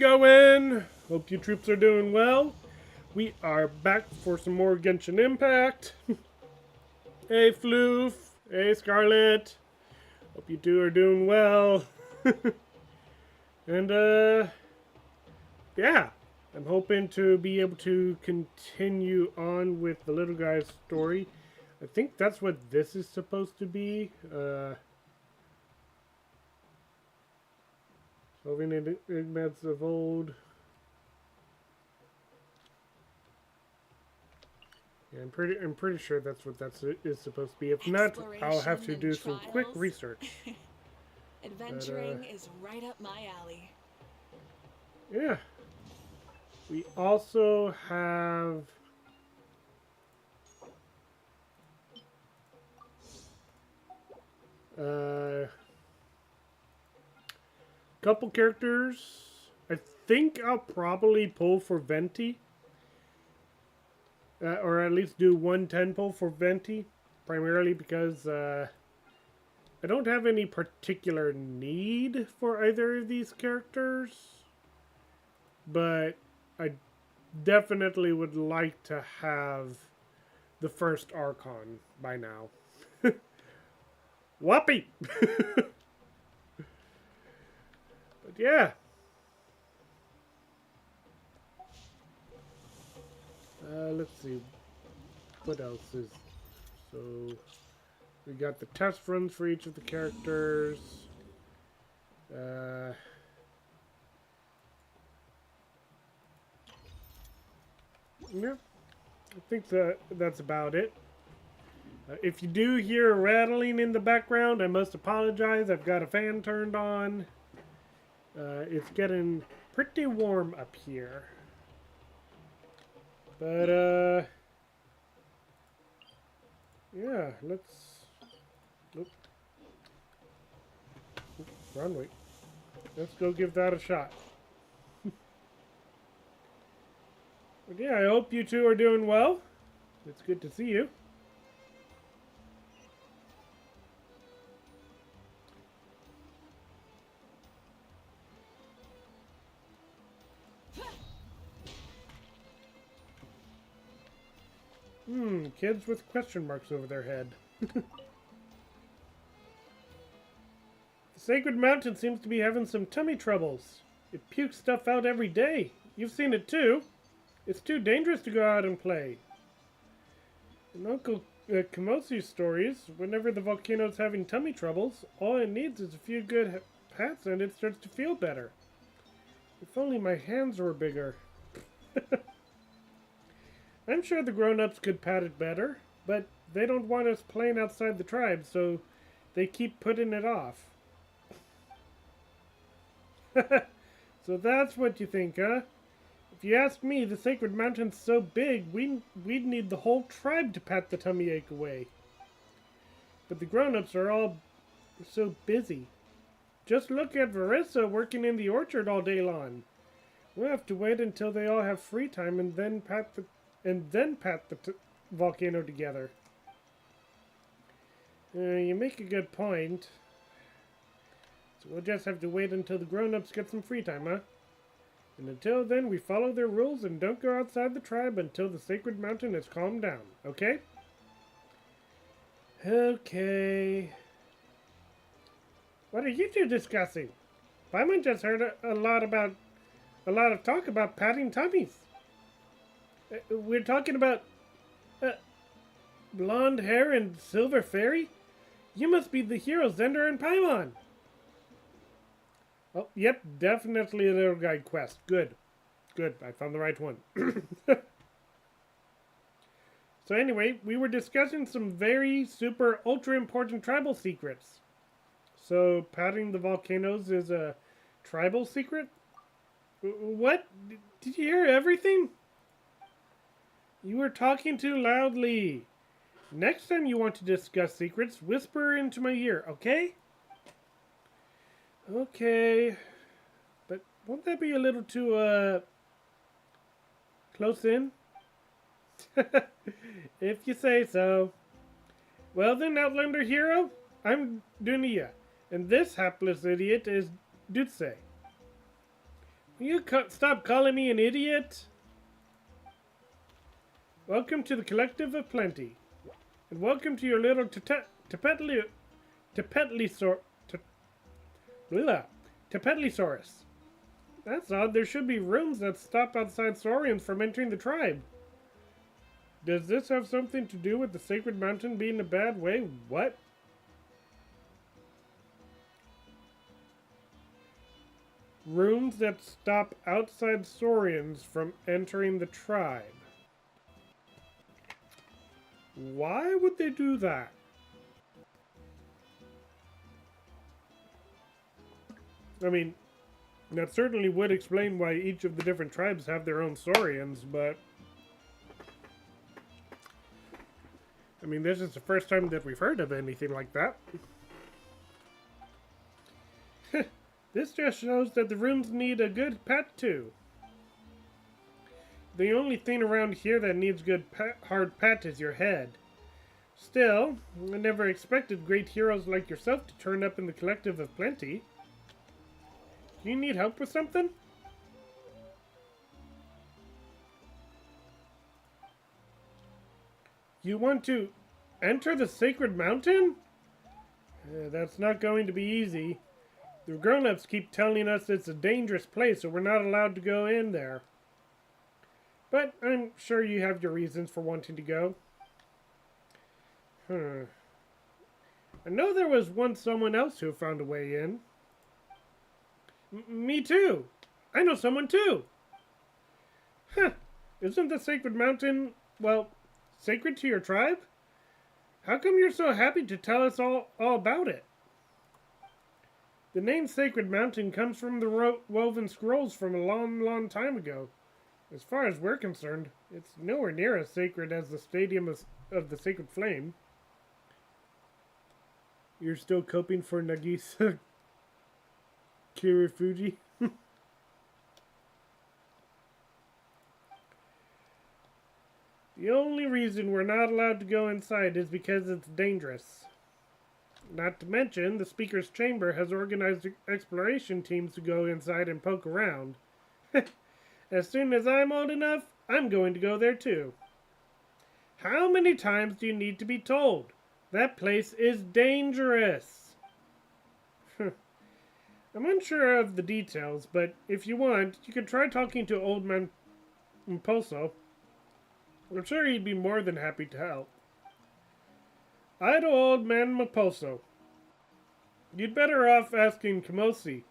going? Hope you troops are doing well. We are back for some more Genshin Impact. Hey Floof, hey Scarlet. Hope you two are doing well. And yeah, I'm hoping to be able to continue on with the little guy's story. I think that's what this is supposed to be. Solving enigmas of old. Yeah, I'm pretty sure that's what is supposed to be. If not, I'll have to do some quick research. Adventuring is right up my alley. Yeah. We also have couple characters. I think I'll probably pull for Venti. Or at least do 110 pull for Venti. Primarily because I don't have any particular need for either of these characters. But I definitely would like to have the first Archon by now. Whoppy! But yeah. Let's see. What else is... So... We got the test runs for each of the characters. Yeah. I think that's about it. If you do hear rattling in the background, I must apologize. I've got a fan turned on. It's getting pretty warm up here. But, yeah, let's... Oop. Oop, wrong way. Let's go give that a shot. But yeah, I hope you two are doing well. It's good to see you. Kids with question marks over their head. The Sacred Mountain seems to be having some tummy troubles. It pukes stuff out every day. You've seen it too. It's too dangerous to go out and play. In Uncle Kamosi's stories, whenever the volcano's having tummy troubles, all it needs is a few good pats and it starts to feel better. If only my hands were bigger. I'm sure the grown-ups could pat it better, but they don't want us playing outside the tribe, so they keep putting it off. So that's what you think, huh? If you ask me, the Sacred Mountain's so big, we'd need the whole tribe to pat the tummy ache away. But the grown-ups are all so busy. Just look at Verissa working in the orchard all day long. We'll have to wait until they all have free time and then pat the volcano together. You make a good point. So we'll just have to wait until the grown-ups get some free time, huh? And until then, we follow their rules and don't go outside the tribe until the Sacred Mountain has calmed down, okay? Okay. What are you two discussing? Paimon just heard a lot of talk about patting tummies. We're talking about blonde hair and silver fairy? You must be the heroes Zender and Paimon. Oh, yep, definitely a little guide quest. Good. Good, I found the right one. So anyway, we were discussing some very super ultra important tribal secrets. So patting the volcanoes is a tribal secret? What? Did you hear everything? You were talking too loudly. Next time you want to discuss secrets, whisper into my ear, okay? Okay. But won't that be a little too, close in? If you say so. Well then, Outlander Hero, I'm Dunia, and this hapless idiot is Dutse. Stop calling me an idiot? Welcome to the Collective of Plenty. And welcome to your little Tepetlisaurus. That's odd. There should be rooms that stop outside Saurians from entering the tribe. Does this have something to do with the Sacred Mountain being a bad way? What? Rooms that stop outside Saurians from entering the tribe. Why would they do that? I mean, that certainly would explain why each of the different tribes have their own Saurians, but... I mean, this is the first time that we've heard of anything like that. This just shows that the rooms need a good pet too. The only thing around here that needs good hard pet is your head. Still, I never expected great heroes like yourself to turn up in the Collective of Plenty. Do you need help with something? You want to enter the Sacred Mountain? That's not going to be easy. The grown-ups keep telling us it's a dangerous place, so we're not allowed to go in there. But I'm sure you have your reasons for wanting to go. I know there was once someone else who found a way in. Me too. I know someone too. Isn't the Sacred Mountain, well, sacred to your tribe? How come you're so happy to tell us all about it? The name Sacred Mountain comes from the woven scrolls from a long time ago. As far as we're concerned, it's nowhere near as sacred as the Stadium of the Sacred Flame. You're still coping for Nagisa Kirifuji? The only reason we're not allowed to go inside is because it's dangerous. Not to mention, the Speaker's Chamber has organized exploration teams to go inside and poke around. As soon as I'm old enough, I'm going to go there too. How many times do you need to be told? That place is dangerous. I'm unsure of the details, but if you want, you could try talking to Old Man Impulso. I'm sure he'd be more than happy to help. Idle Old Man Impulso. You'd better off asking Kamosi.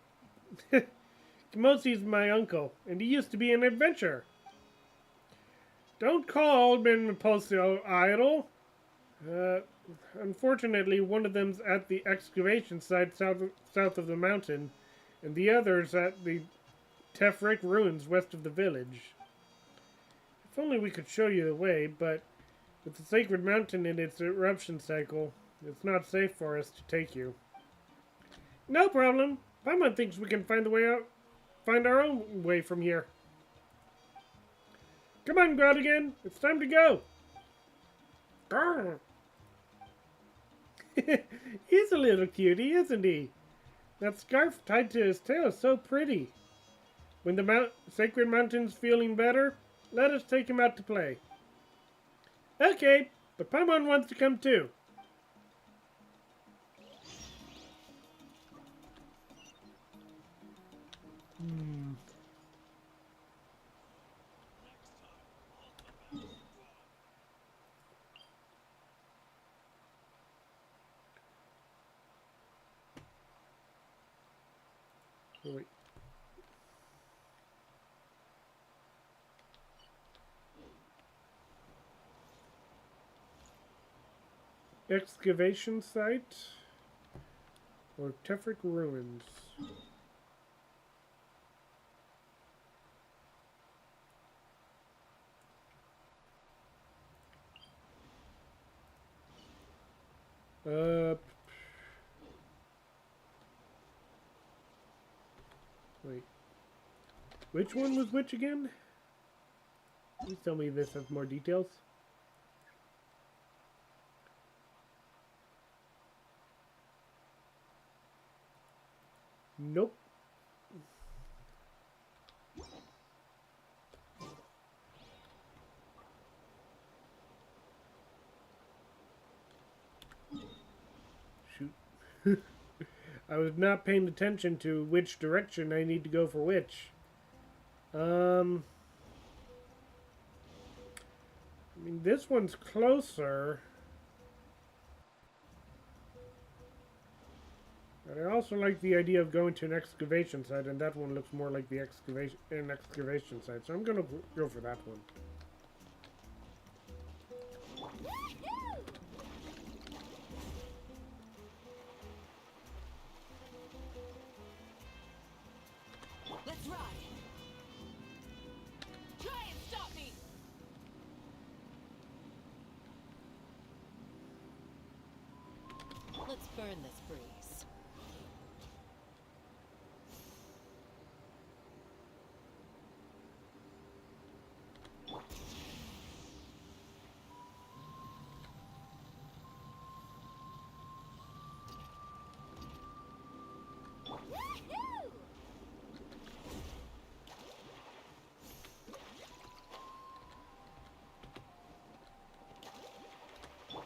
Kamosi's my uncle, and he used to be an adventurer. Don't call Old Man Impulso idle. Unfortunately, one of them's at the excavation site south of the mountain, and the other's at the Tefrik ruins west of the village. If only we could show you the way, but with the Sacred Mountain in its eruption cycle, it's not safe for us to take you. No problem. Paimon thinks we can find our own way from here. Come on, Groudon, it's time to go. He's a little cutie, isn't he? That scarf tied to his tail is so pretty. When the Sacred Mountain's feeling better, let us take him out to play. Okay, but Paimon wants to come too. Oh, wait. Excavation site or Tefrik ruins. Wait. Which one was which again? Please tell me this has more details. Nope. I was not paying attention to which direction I need to go for which. I mean, this one's closer. But I also like the idea of going to an excavation site, and that one looks more like the excavation site. So I'm gonna go for that one. Let's ride. Try and stop me. Let's burn this breeze.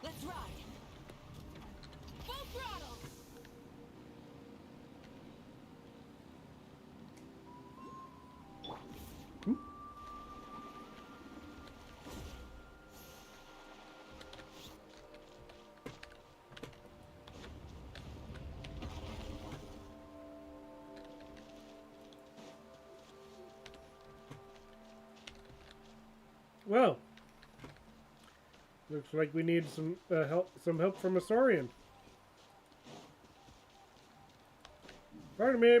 Let's ride. Full throttle. Well, looks like we need some help from a Saurian. Pardon me.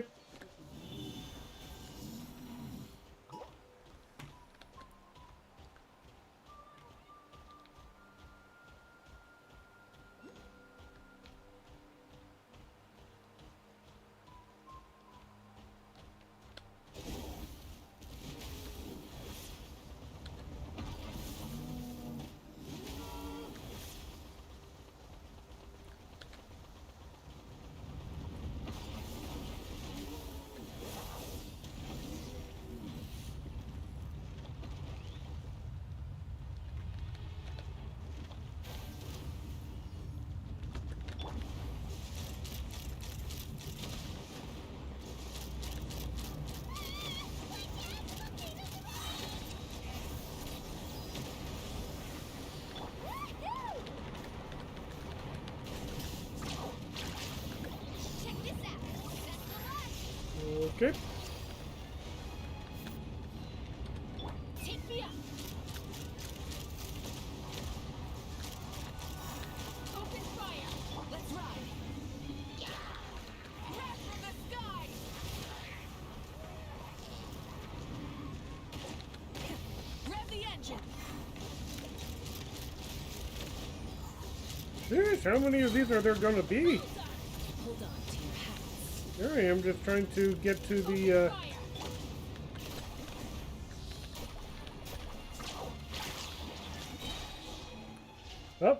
Okay. Take me up. Open fire. Let's ride. Crash from the sky. Rev the engine. Jeez, how many of these are there going to be? Hold on to your hats. Here I am, just trying to get to the. Fire. Oh.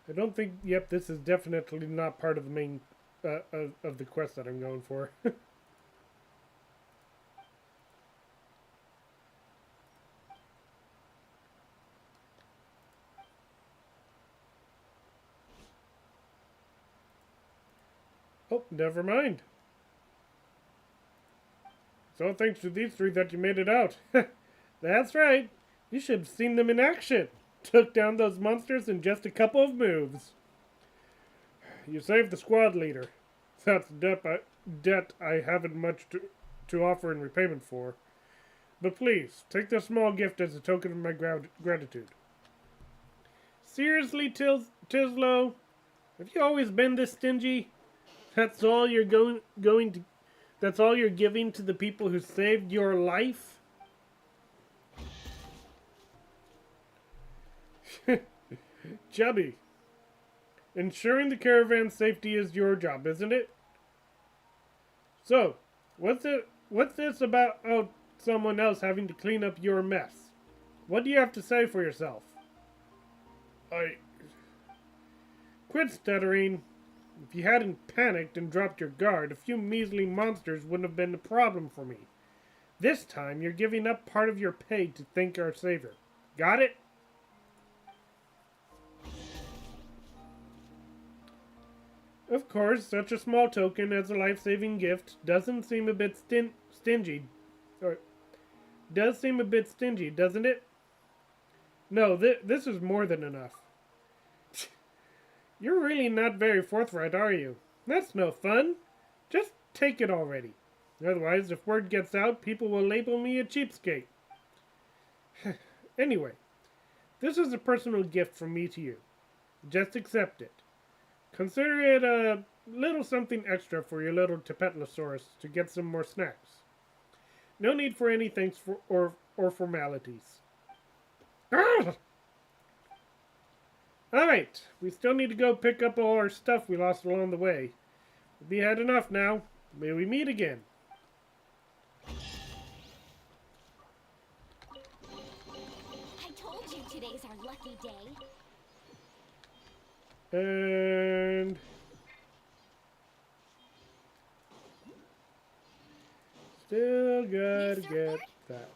I don't think. Yep, this is definitely not part of the main of the quest that I'm going for. Oh, never mind. So thanks to these three that you made it out. That's right. You should have seen them in action. Took down those monsters in just a couple of moves. You saved the squad leader. That's a debt I haven't much to offer in repayment for. But please, take this small gift as a token of my gratitude. Seriously, Tislo? Have you always been this stingy? That's all you're that's all you're giving to the people who saved your life? Chubby. Ensuring the caravan's safety is your job, isn't it? So, what's this about someone else having to clean up your mess? What do you have to say for yourself? Quit stuttering. If you hadn't panicked and dropped your guard, a few measly monsters wouldn't have been a problem for me. This time, you're giving up part of your pay to thank our savior. Got it? Of course, such a small token as a life-saving gift doesn't seem a bit stingy. Or does seem a bit stingy, doesn't it? No, this is more than enough. You're really not very forthright, are you? That's no fun. Just take it already. Otherwise, if word gets out, people will label me a cheapskate. Anyway, this is a personal gift from me to you. Just accept it. Consider it a little something extra for your little Tapetlosaurus to get some more snacks. No need for any thanks or formalities. Alright, we still need to go pick up all our stuff we lost along the way. We'll be heading off now. May we meet again. I told you today's our lucky day. And still gotta get that.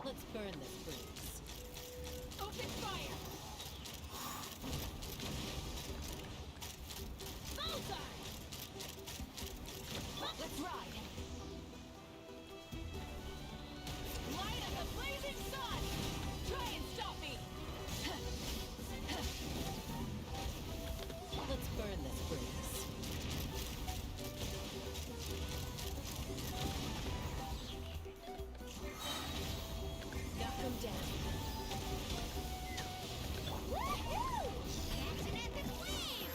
Let's burn this breeze. Open fire! Bullseye! Let's ride. Light of the blazing sun! Try and stop me! Let's burn this breeze. Knock them down. Woohoo! Action at the flame!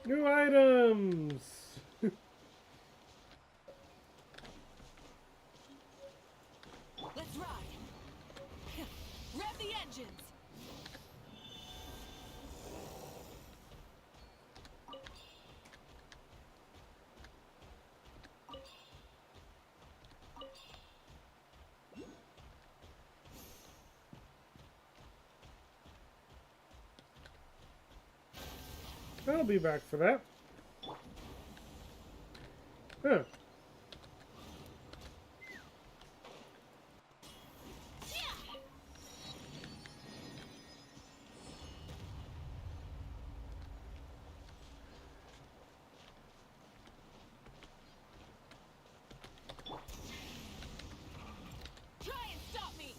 New items! Let's ride. Rev the engines. I'll be back for that. Huh. Try and stop me!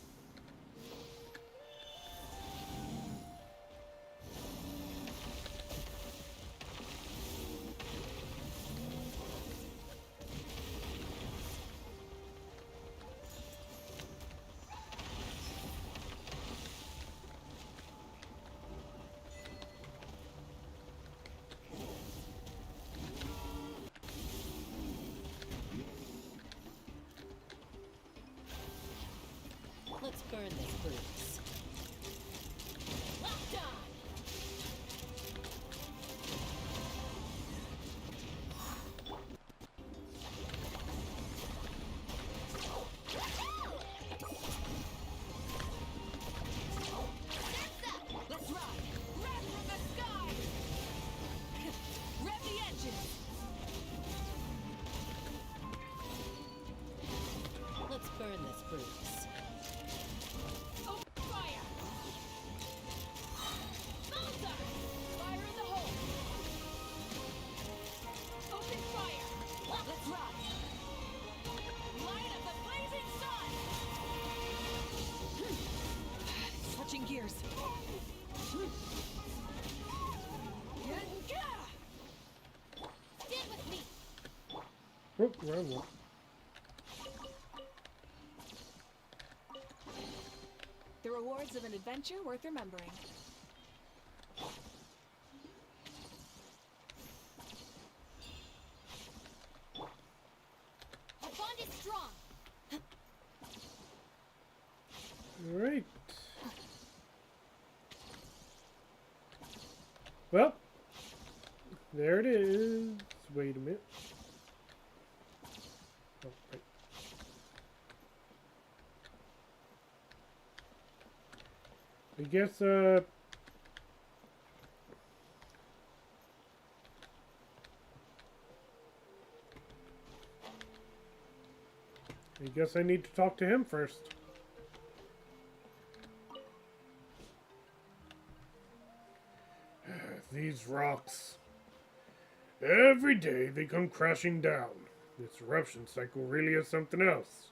Let's burn this breeze. Locked on! Let's ride. Red from the sky! Rev the engines. Switching gears. Stand with me. Oh, wrong one. The rewards of an adventure worth remembering. Our bond is strong. All right. Well, there it is. Wait a minute. Oh, right. I guess, I need to talk to him first. These rocks. Every day they come crashing down. This eruption cycle really is something else.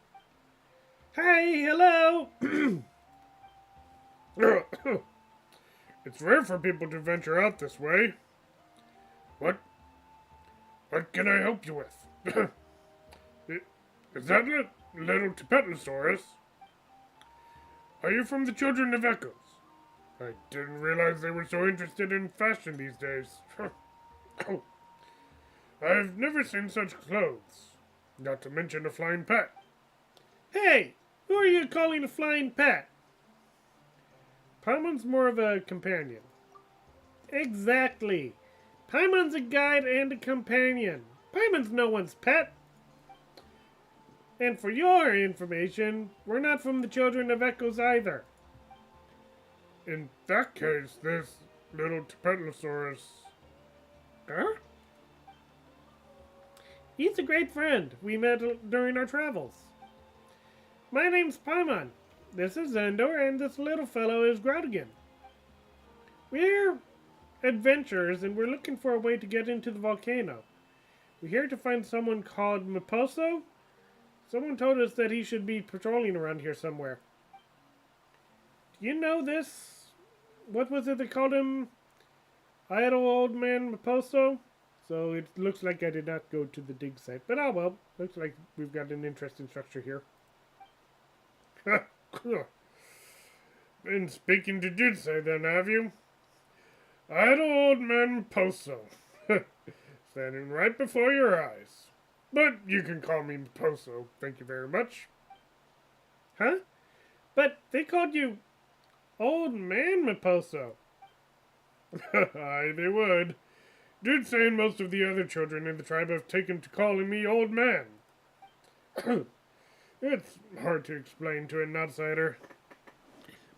Hey, hello! It's rare for people to venture out this way. What can I help you with? Is that little Tipetlosaurus? Are you from the Children of Echoes? I didn't realize they were so interested in fashion these days. I've never seen such clothes. Not to mention a flying pet. Hey! Who are you calling a flying pet? Paimon's more of a companion. Exactly. Paimon's a guide and a companion. Paimon's no one's pet. And for your information, we're not from the Children of Echoes either. In that case, this little Tipetlosaurus... Huh? He's a great friend we met during our travels. My name's Paimon. This is Zendor, and this little fellow is Groudon. We're adventurers, and we're looking for a way to get into the volcano. We're here to find someone called Maposo. Someone told us that he should be patrolling around here somewhere. Do you know this? What was it they called him? Idle old man Maposo? So it looks like I did not go to the dig site. But oh well, looks like we've got an interesting structure here. Been speaking to Jinsei then, have you? Idle old man Maposo. Standing right before your eyes. But you can call me Maposo, thank you very much. Huh? But they called you Old Man Maposo. Aye, they would. Jinsei and most of the other children in the tribe have taken to calling me Old Man. It's hard to explain to an outsider.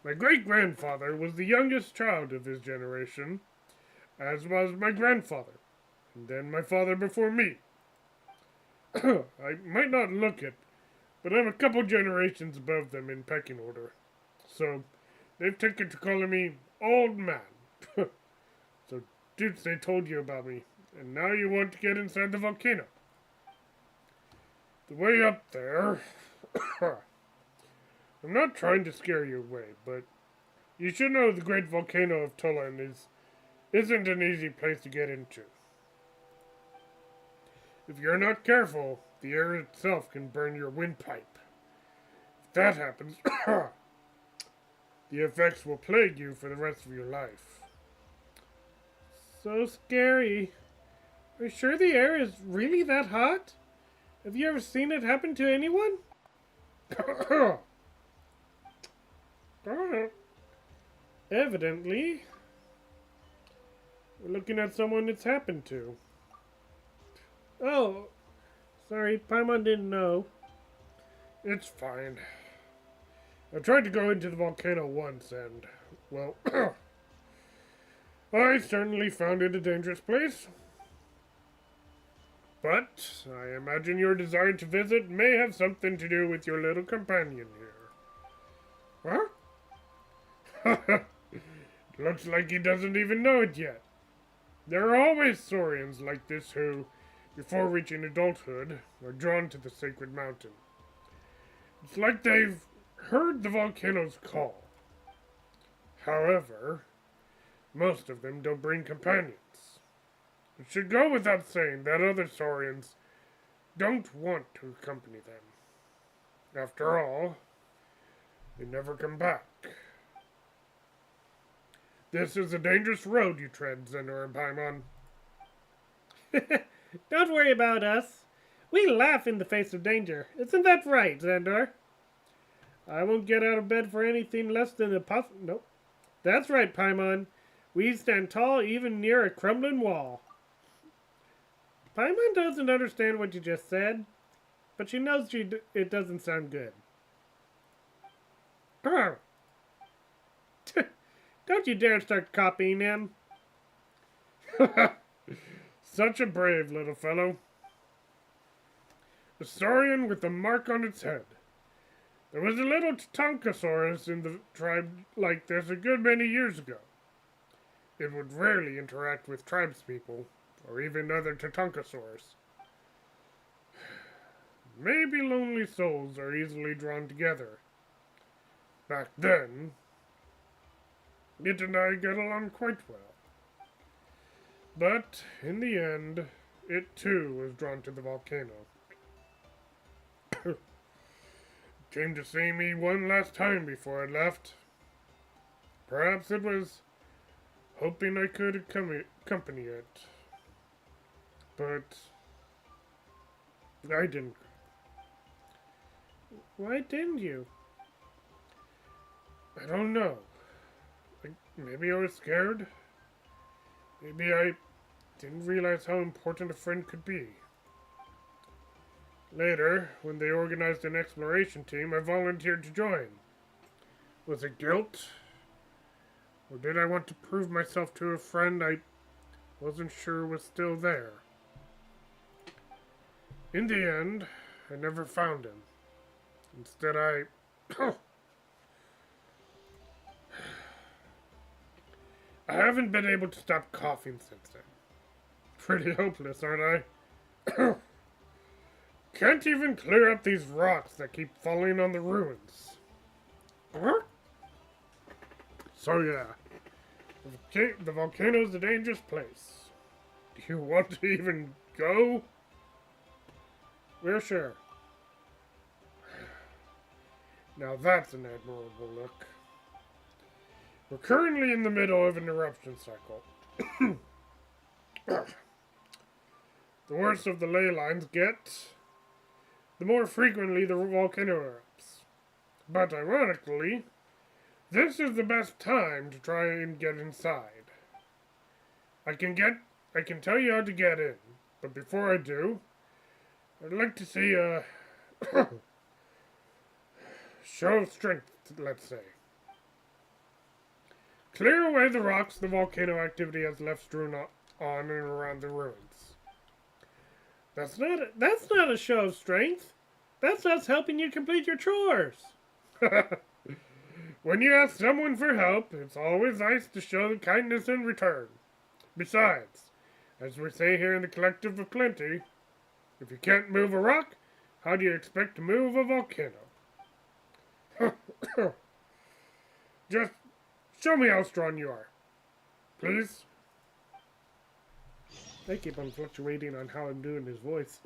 My great-grandfather was the youngest child of his generation, as was my grandfather, and then my father before me. I might not look it, but I'm a couple generations above them in pecking order. So, they've taken to calling me Old Man. So, Jinsei told you about me, and now you want to get inside the volcano. The way up there... I'm not trying to scare you away, but you should know the great volcano of Tolan isn't an easy place to get into. If you're not careful, the air itself can burn your windpipe. If that happens, the effects will plague you for the rest of your life. So scary. Are you sure the air is really that hot? Have you ever seen it happen to anyone? Evidently, we're looking at someone it's happened to. Oh, sorry, Paimon didn't know. It's fine. I tried to go into the volcano once and, well, I certainly found it a dangerous place. But I imagine your desire to visit may have something to do with your little companion here. Huh? Looks like he doesn't even know it yet. There are always Saurians like this who, before reaching adulthood, are drawn to the sacred mountain. It's like they've heard the volcano's call. However, most of them don't bring companions. It should go without saying that other Saurians don't want to accompany them. After all, they never come back. This is a dangerous road you tread, Xandor and Paimon. Don't worry about us. We laugh in the face of danger. Isn't that right, Xandor? I won't get out of bed for anything less than a Nope. That's right, Paimon. We stand tall even near a crumbling wall. Paimon doesn't understand what you just said, but she knows it doesn't sound good. Oh. Don't you dare start copying him. Such a brave little fellow. A saurian with a mark on its head. There was a little Tatankasaurus in the tribe like this a good many years ago. It would rarely interact with tribespeople, or even other Tatankasaurs. Maybe lonely souls are easily drawn together. Back then, it and I got along quite well. But, in the end, it too was drawn to the volcano. Came to see me one last time before I left. Perhaps it was hoping I could accompany it. But I didn't. Why didn't you? I don't know. Maybe I was scared. Maybe I didn't realize how important a friend could be. Later, when they organized an exploration team, I volunteered to join. Was it guilt? Or did I want to prove myself to a friend I wasn't sure was still there? In the end, I never found him. Instead, I haven't been able to stop coughing since then. Pretty hopeless, aren't I? Can't even clear up these rocks that keep falling on the ruins. So yeah, the volcano's a dangerous place. Do you want to even go? We're sure. Now that's an admirable look. We're currently in the middle of an eruption cycle. The worse of the ley lines get, the more frequently the volcano erupts. But ironically, this is the best time to try and get inside. I can tell you how to get in, but before I do, I'd like to see a show of strength, let's say. Clear away the rocks the volcano activity has left strewn on and around the ruins. That's not a show of strength. That's us helping you complete your chores. When you ask someone for help, it's always nice to show kindness in return. Besides, as we say here in the Collective of Plenty, if you can't move a rock, how do you expect to move a volcano? Just show me how strong you are. Please? I keep on fluctuating on how I'm doing his voice.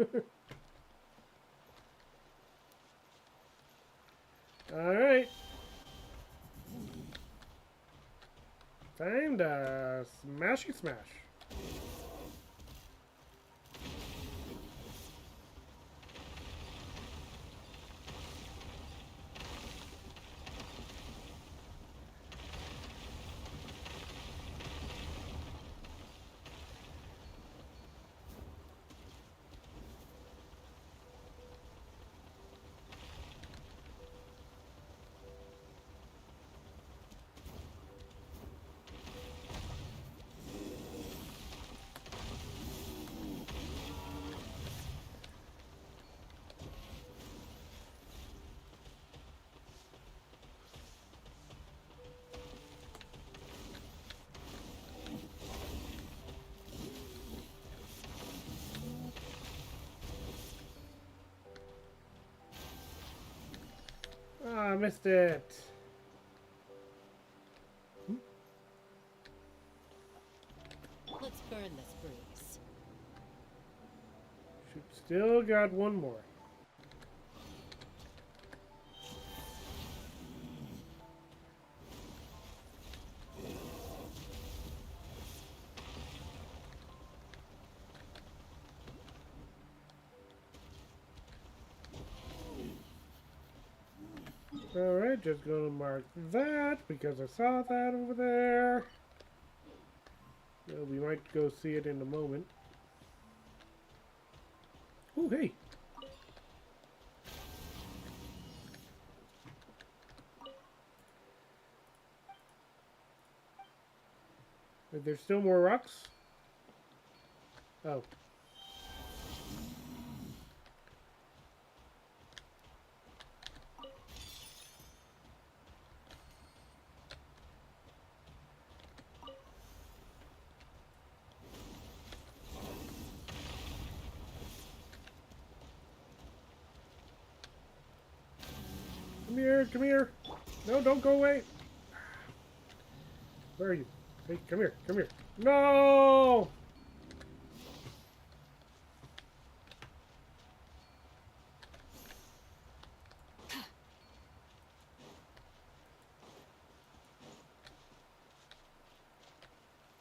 Alright. Time to smashy smash. Ah, I missed it. Still got one more. Alright, just gonna mark that because I saw that over there. Well, we might go see it in a moment. Oh, hey! There's still more rocks? Oh. Come here, come here. No, don't go away. Where are you? Hey, come here, come here. No!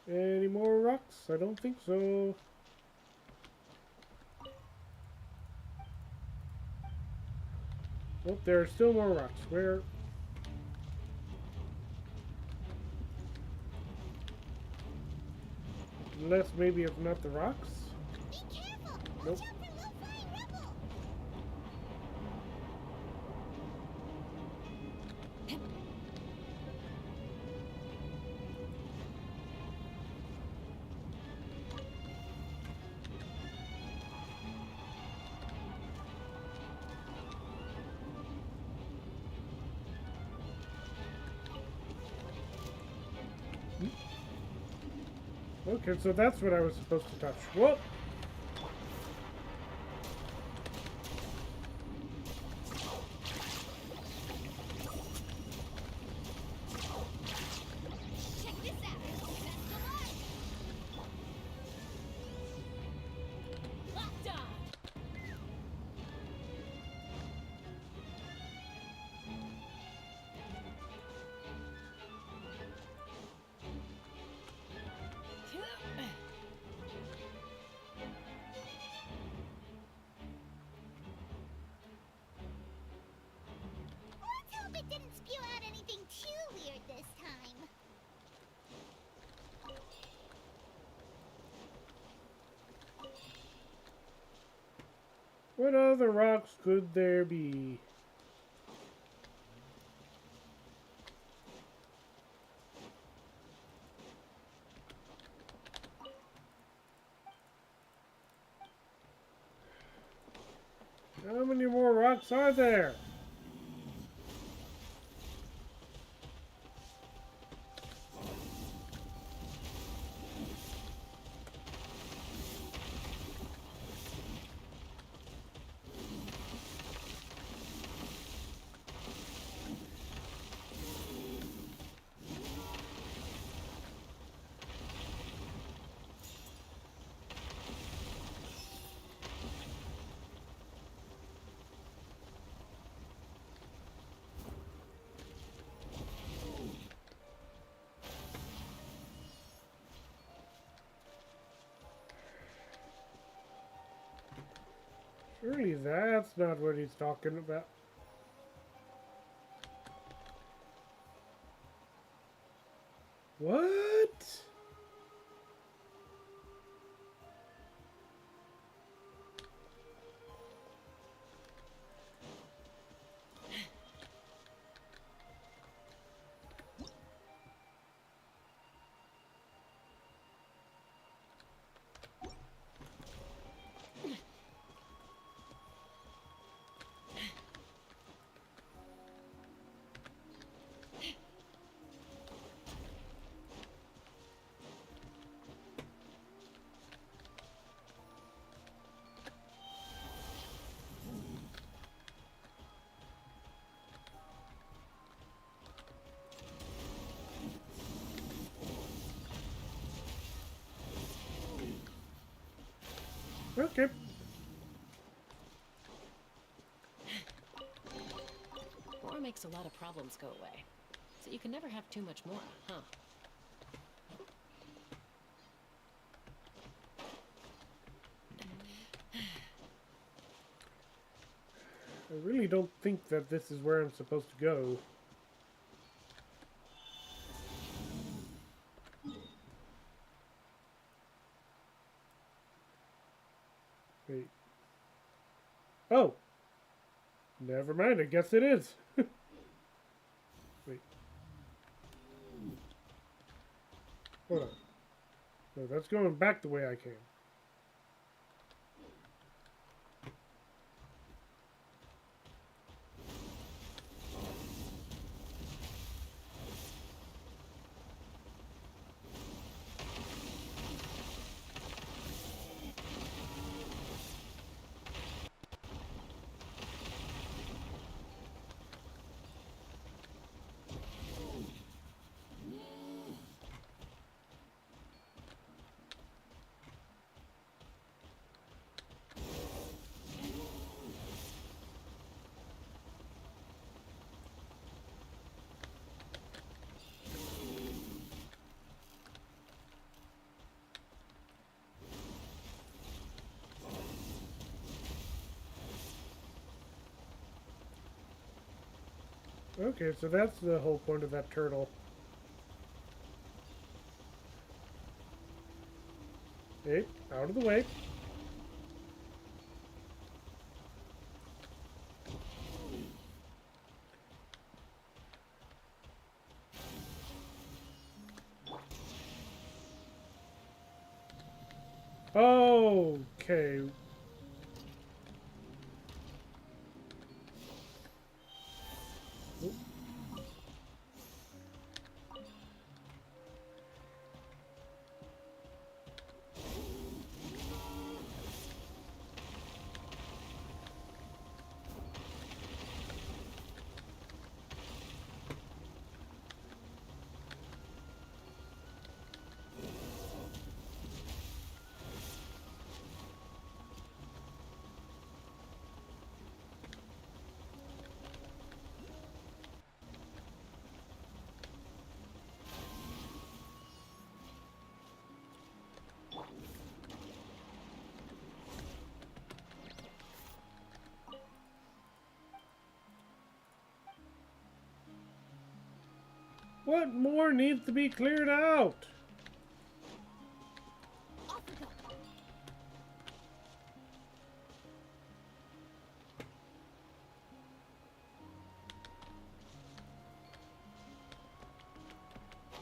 Any more rocks? I don't think so. Nope, there are still more rocks. Where? Unless maybe if not the rocks? Be careful! Nope. Watch out for low-flying rebel! Okay, so that's what I was supposed to touch. Whoop! Check this out! That's the line! Locked on. Let's hope it didn't spew out anything too weird this time. What other rocks could there be? How many more rocks are there? Surely that's not what he's talking about. What? Okay. makes a lot of problems go away. So you can never have too much more, huh? I really don't think that this is where I'm supposed to go. Wait. Oh! Never mind, I guess it is. Wait. Hold on. No, that's going back the way I came. Okay, so that's the whole point of that turtle. Hey, out of the way. Okay. What more needs to be cleared out? Off we go.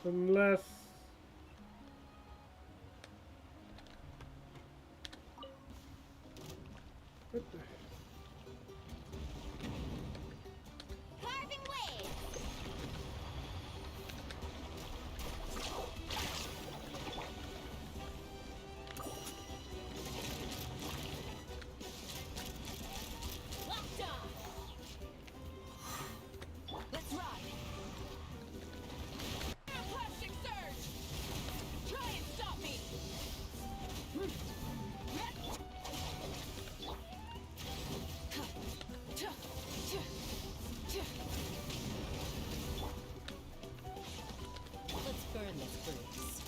Unless... What the... Carving waves. Locked on! Let's ride! Plastic surge! Try and stop me! Let's burn this breeze.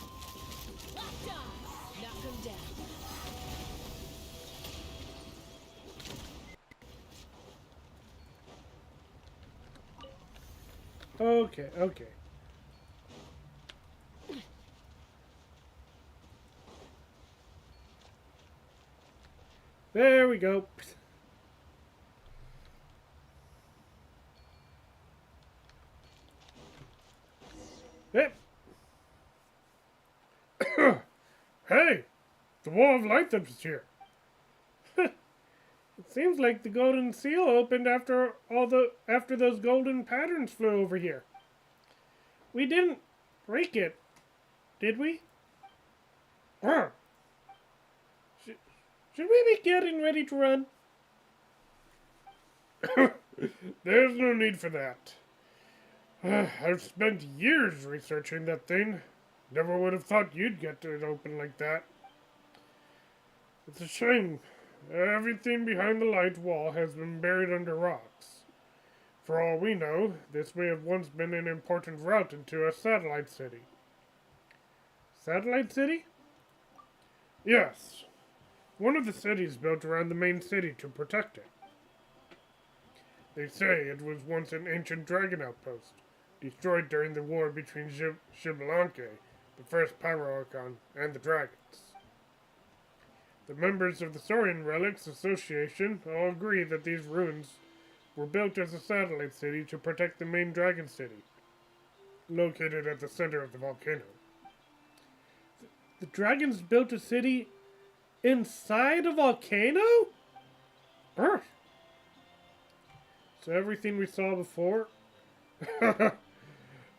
Locked on! Knock him down. Okay, okay. There we go. Yep. Hey, the wall of light that was here. It seems like the golden seal opened after those golden patterns flew over here. We didn't break it, did we? Should we be getting ready to run? There's no need for that. I've spent years researching that thing. Never would have thought you'd get it open like that. It's a shame. Everything behind the light wall has been buried under rocks. For all we know, this may have once been an important route into a satellite city. Satellite city? Yes, one of the cities built around the main city to protect it. They say it was once an ancient dragon outpost, destroyed during the war between Xbalanque, the first Pyro-Archon, and the dragons. The members of the Saurian Relics Association all agree that these ruins were built as a satellite city to protect the main dragon city, located at the center of the volcano. The dragons built a city inside a volcano? Earth. So everything we saw before?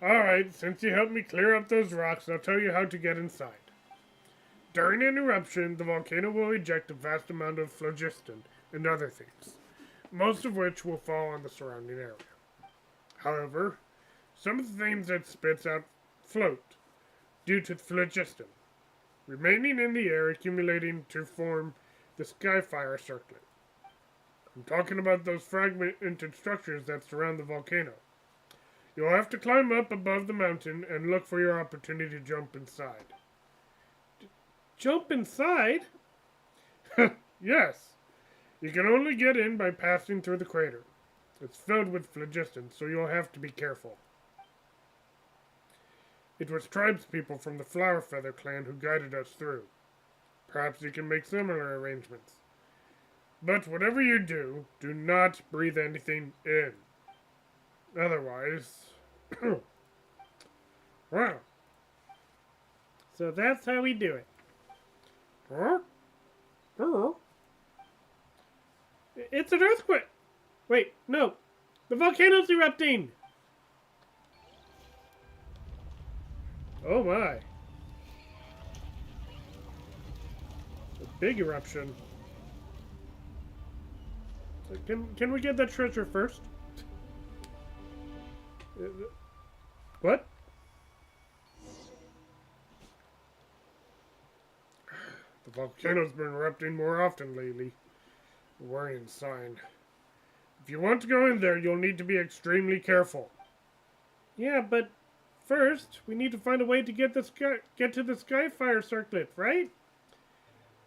Alright, since you helped me clear up those rocks, I'll tell you how to get inside. During an eruption, the volcano will eject a vast amount of phlogiston and other things, most of which will fall on the surrounding area. However, some of the things that spits out float due to phlogiston, remaining in the air accumulating to form the Skyfire circlet. I'm talking about those fragmented structures that surround the volcano. You'll have to climb up above the mountain and look for your opportunity to jump inside. Jump inside? Yes. You can only get in by passing through the crater. It's filled with phlogiston, so you'll have to be careful. It was tribespeople from the Flower Feather clan who guided us through. Perhaps you can make similar arrangements. But whatever you do, do not breathe anything in. Otherwise... Wow. So that's how we do it. Huh? Oh. It's an earthquake! Wait, no. The volcano's erupting! Oh my. A big eruption. Can we get that treasure first? What? The volcano's been erupting more often lately. A worrying sign. If you want to go in there, you'll need to be extremely careful. Yeah, but first we need to find a way to get to the Skyfire circlet, right?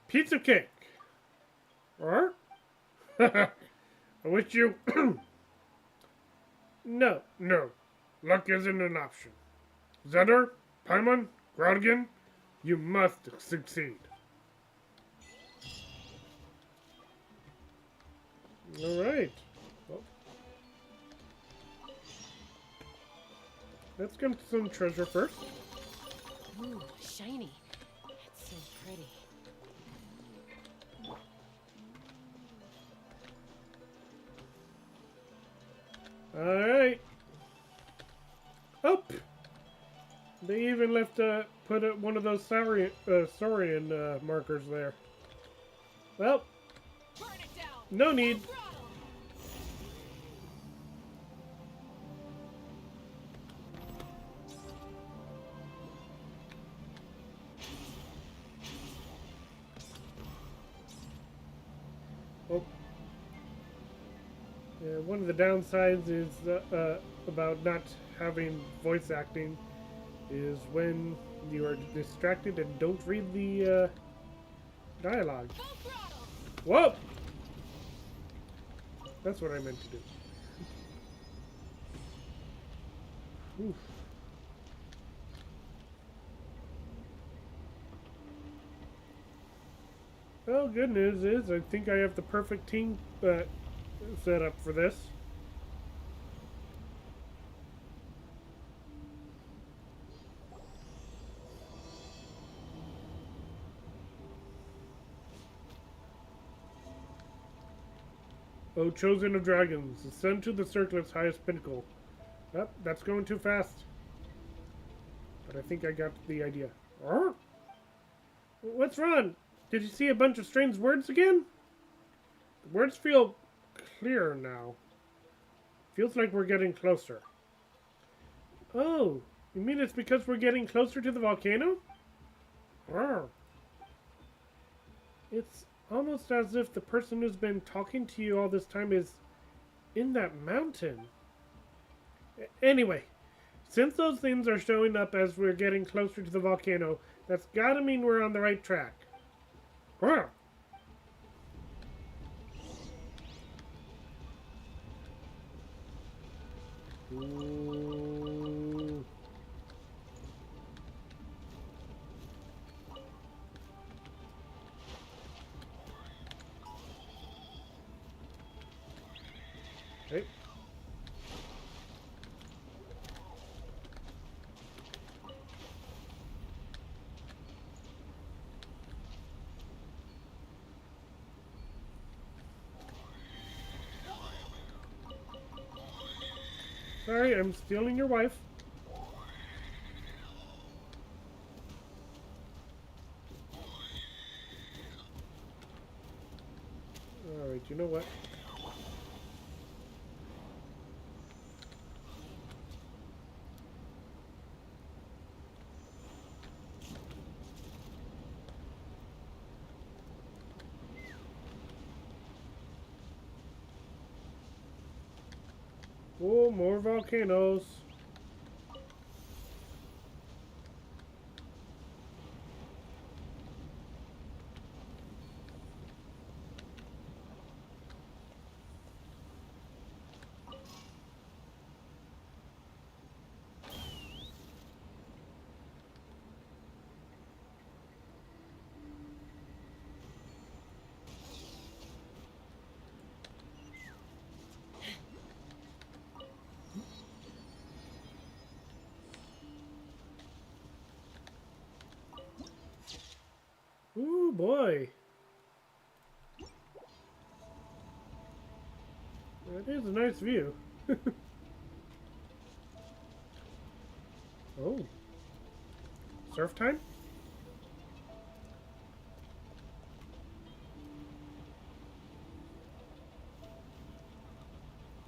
Pizza cake. Or? I wish you... No. No. Luck isn't an option. Zedder, Paimon, Groudgen, you must succeed. Alright. Well, let's get some treasure first. Ooh, shiny. It's so pretty. Alright. Oh! They even put one of those Saurian markers there. Well, Burn it down. no need. Throttle. Oh. Yeah, one of the downsides is about not having voice acting is when you are distracted and don't read the dialogue. Full throttle. Whoa! That's what I meant to do. Oof. Well, good news is I think I have the perfect team set up for this. O chosen of dragons, ascend to the circlet's highest pinnacle. Oh, that's going too fast. But I think I got the idea. Arr! What's wrong? Did you see a bunch of strange words again? The words feel clearer now. Feels like we're getting closer. Oh, you mean it's because we're getting closer to the volcano? Arr! It's almost as if the person who's been talking to you all this time is in that mountain. Anyway, since those things are showing up as we're getting closer to the volcano, that's gotta mean we're on the right track. Huh. Ooh. Okay. Sorry, I'm stealing your wife. Alright, you know what? Oh, more volcanoes. Ooh, boy. That is a nice view. Oh. Surf time?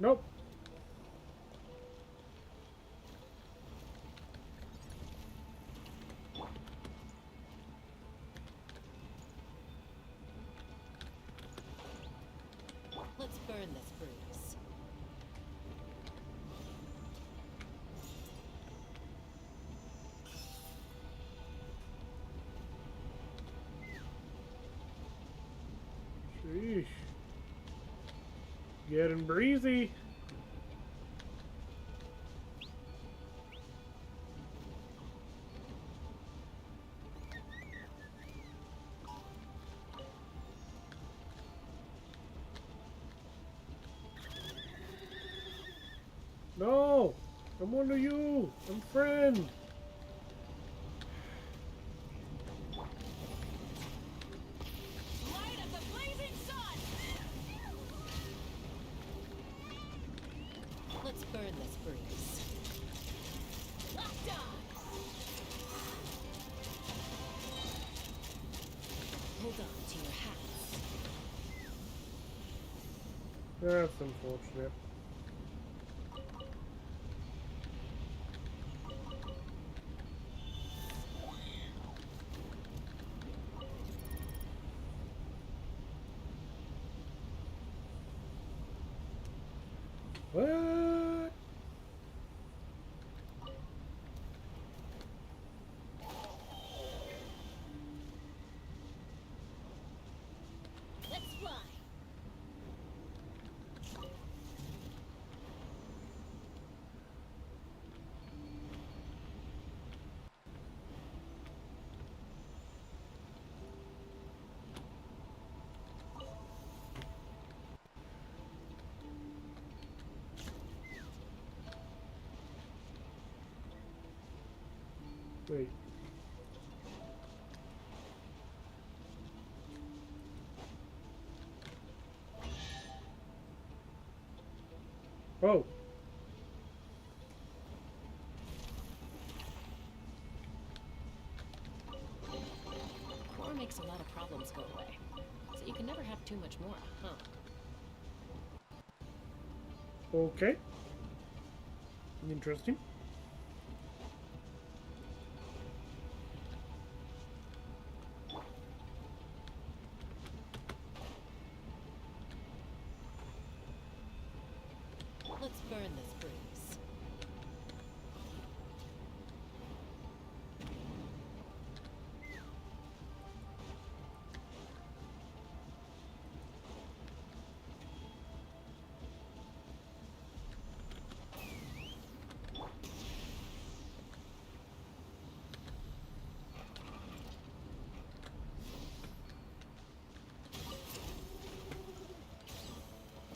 Nope. Let's burn this breeze. Sheesh. Getting breezy. No! I'm one of you! I'm friend! Light of the blazing sun! Let's burn this breeze. Locked on! Hold on to your hats. That's unfortunate. What? Let's fly! Wait. Oh. Core makes a lot of problems go away. So you can never have too much more, huh? Okay. Interesting. Let's burn this breeze.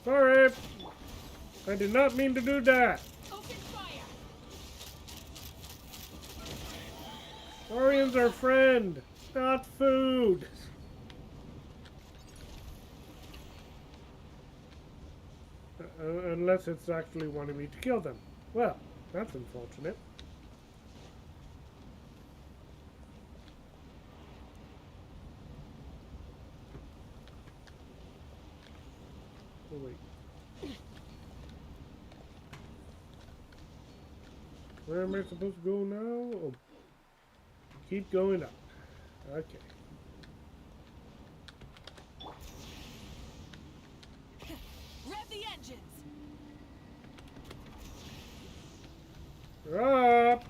Sorry. I did not mean to do that. Open fire! Orian's our friend, not food. Unless it's actually wanting me to kill them. Well, that's unfortunate. Oh, wait. Where am I supposed to go now? Oh. Keep going up. Okay. Rev the engines! Up!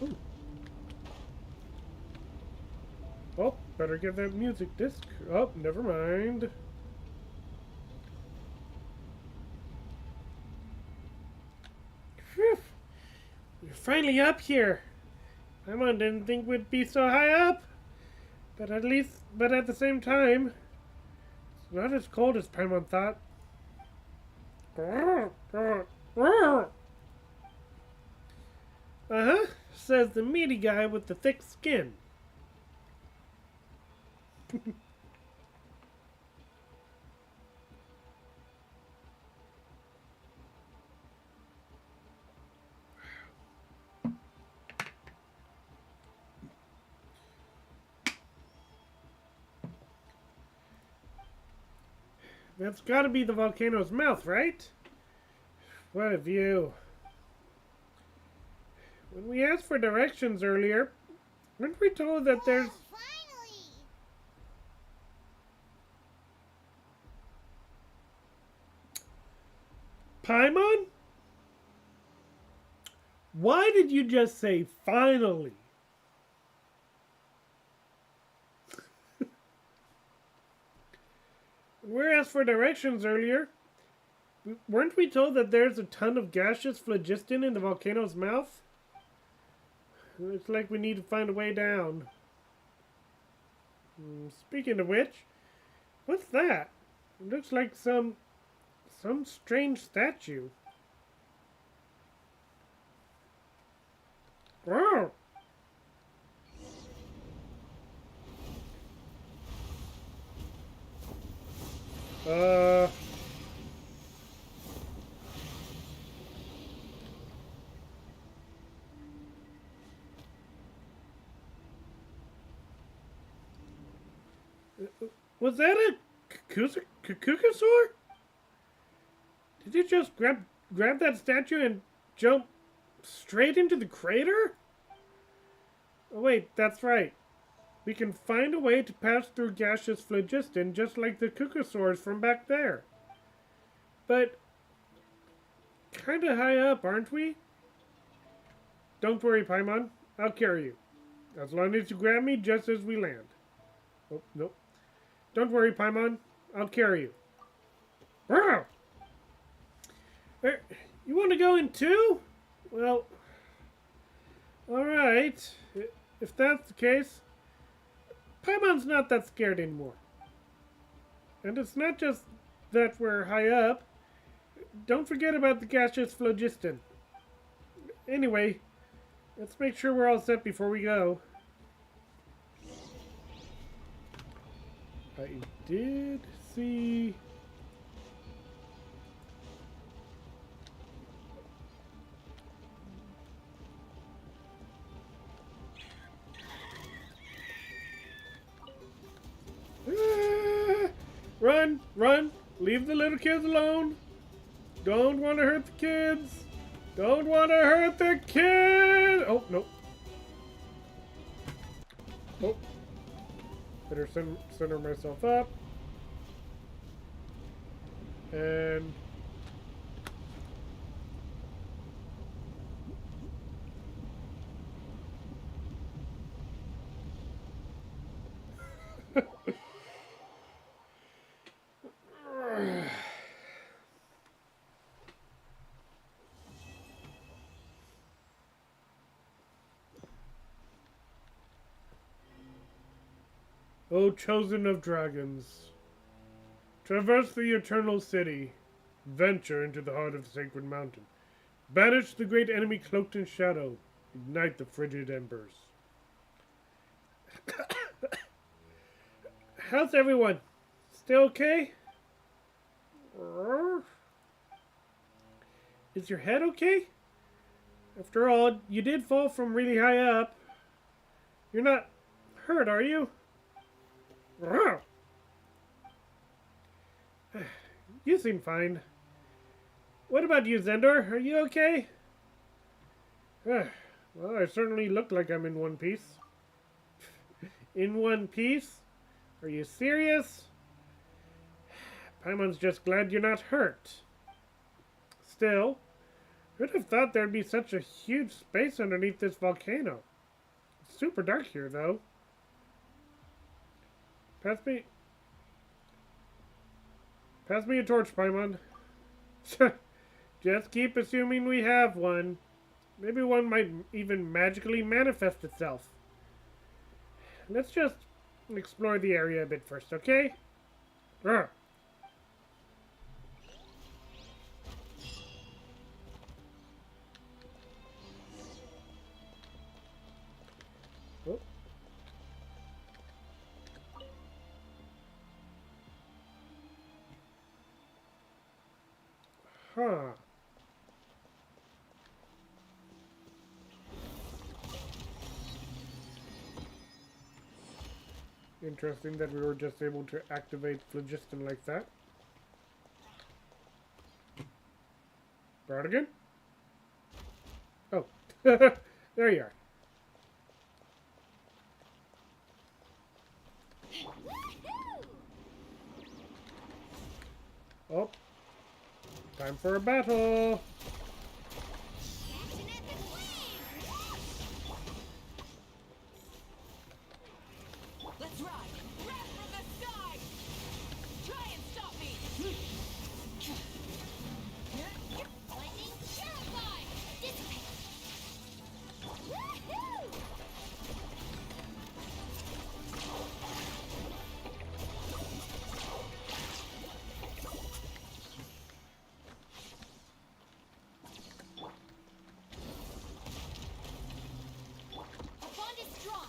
Ooh. Oh, better get that music disc. Oh, never mind. Phew. We're finally up here. Paimon didn't think we'd be so high up. But at the same time, it's not as cold as Paimon thought. Uh-huh, says the meaty guy with the thick skin. That's gotta be the volcano's mouth, right? What a view. When we asked for directions earlier, weren't we told that there's... Finally! Paimon? Why did you just say finally? When we were asked for directions earlier, weren't we told that there's a ton of gaseous phlogiston in the volcano's mouth? Looks like we need to find a way down. Speaking of which, what's that? It looks like some strange statue. Wow. Was that a Kukusaur? Did you just grab that statue and jump straight into the crater? Oh wait, that's right. We can find a way to pass through gaseous phlogiston just like the Kukusaurs from back there. But kinda high up, aren't we? Don't worry, Paimon. I'll carry you. As long as you grab me just as we land. Oh, nope. Don't worry, Paimon. I'll carry you. Wow. You want to go in too? Well, alright. If that's the case, Paimon's not that scared anymore. And it's not just that we're high up. Don't forget about the gaseous phlogiston. Anyway, let's make sure we're all set before we go. I did see... Run! Run! Leave the little kids alone! Don't want to hurt the kids! Don't want to hurt the kids! Oh, nope. Oh. Better center myself up. And... O chosen of dragons, traverse the eternal city, venture into the heart of the sacred mountain, banish the great enemy cloaked in shadow, ignite the frigid embers. How's everyone? Still okay? Is your head okay? After all, you did fall from really high up. You're not hurt, are you? You seem fine. What about you, Zendor? Are you okay? Well, I certainly look like I'm in one piece. In one piece? Are you serious? Paimon's just glad you're not hurt. Still, who'd have thought there'd be such a huge space underneath this volcano? It's super dark here, though. Pass me a torch, Paimon. Just keep assuming we have one. Maybe one might even magically manifest itself. Let's just explore the area a bit first, okay? Ugh. Oh. Huh. Interesting that we were just able to activate phlogiston like that. Bardigan? Oh. There you are. Oh. Time for a battle. Let's ride! Wrath from the sky! Try and stop me! Lightning purify! Dissipate! Woohoo! The bond is strong!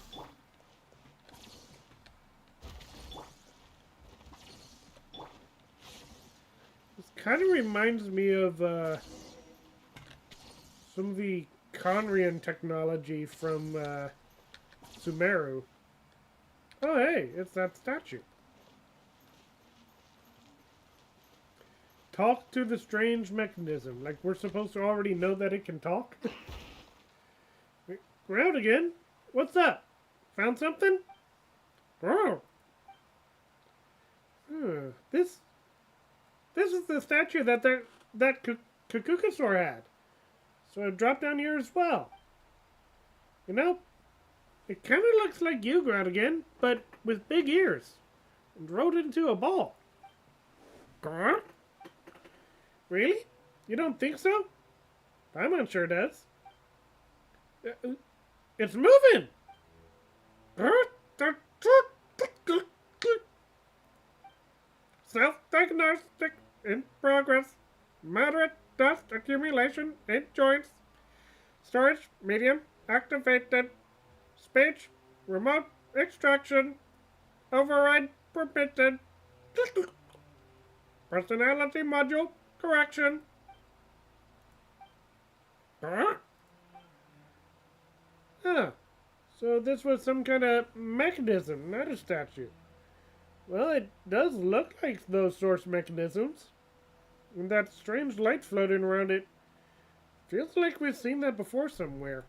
This kind of reminds me of some of the Conrian technology from Sumeru. Oh, hey, it's that statue. Talk to the strange mechanism. Like we're supposed to already know that it can talk? We're out again? What's up? Found something? Oh. This is the statue that Kukukasaur had. So I dropped down here as well. You know, it kind of looks like you, Groudon, but with big ears. And rode into a ball. Grr? Really? You don't think so? Paimon sure does. It's moving! Self-diagnostic in progress. Moderate dust accumulation in joints. Storage medium activated. Speech remote extraction. Override permitted. Personality module correction. Huh? So this was some kind of mechanism, not a statue. Well, it does look like those source mechanisms. And that strange light floating around it feels like we've seen that before somewhere.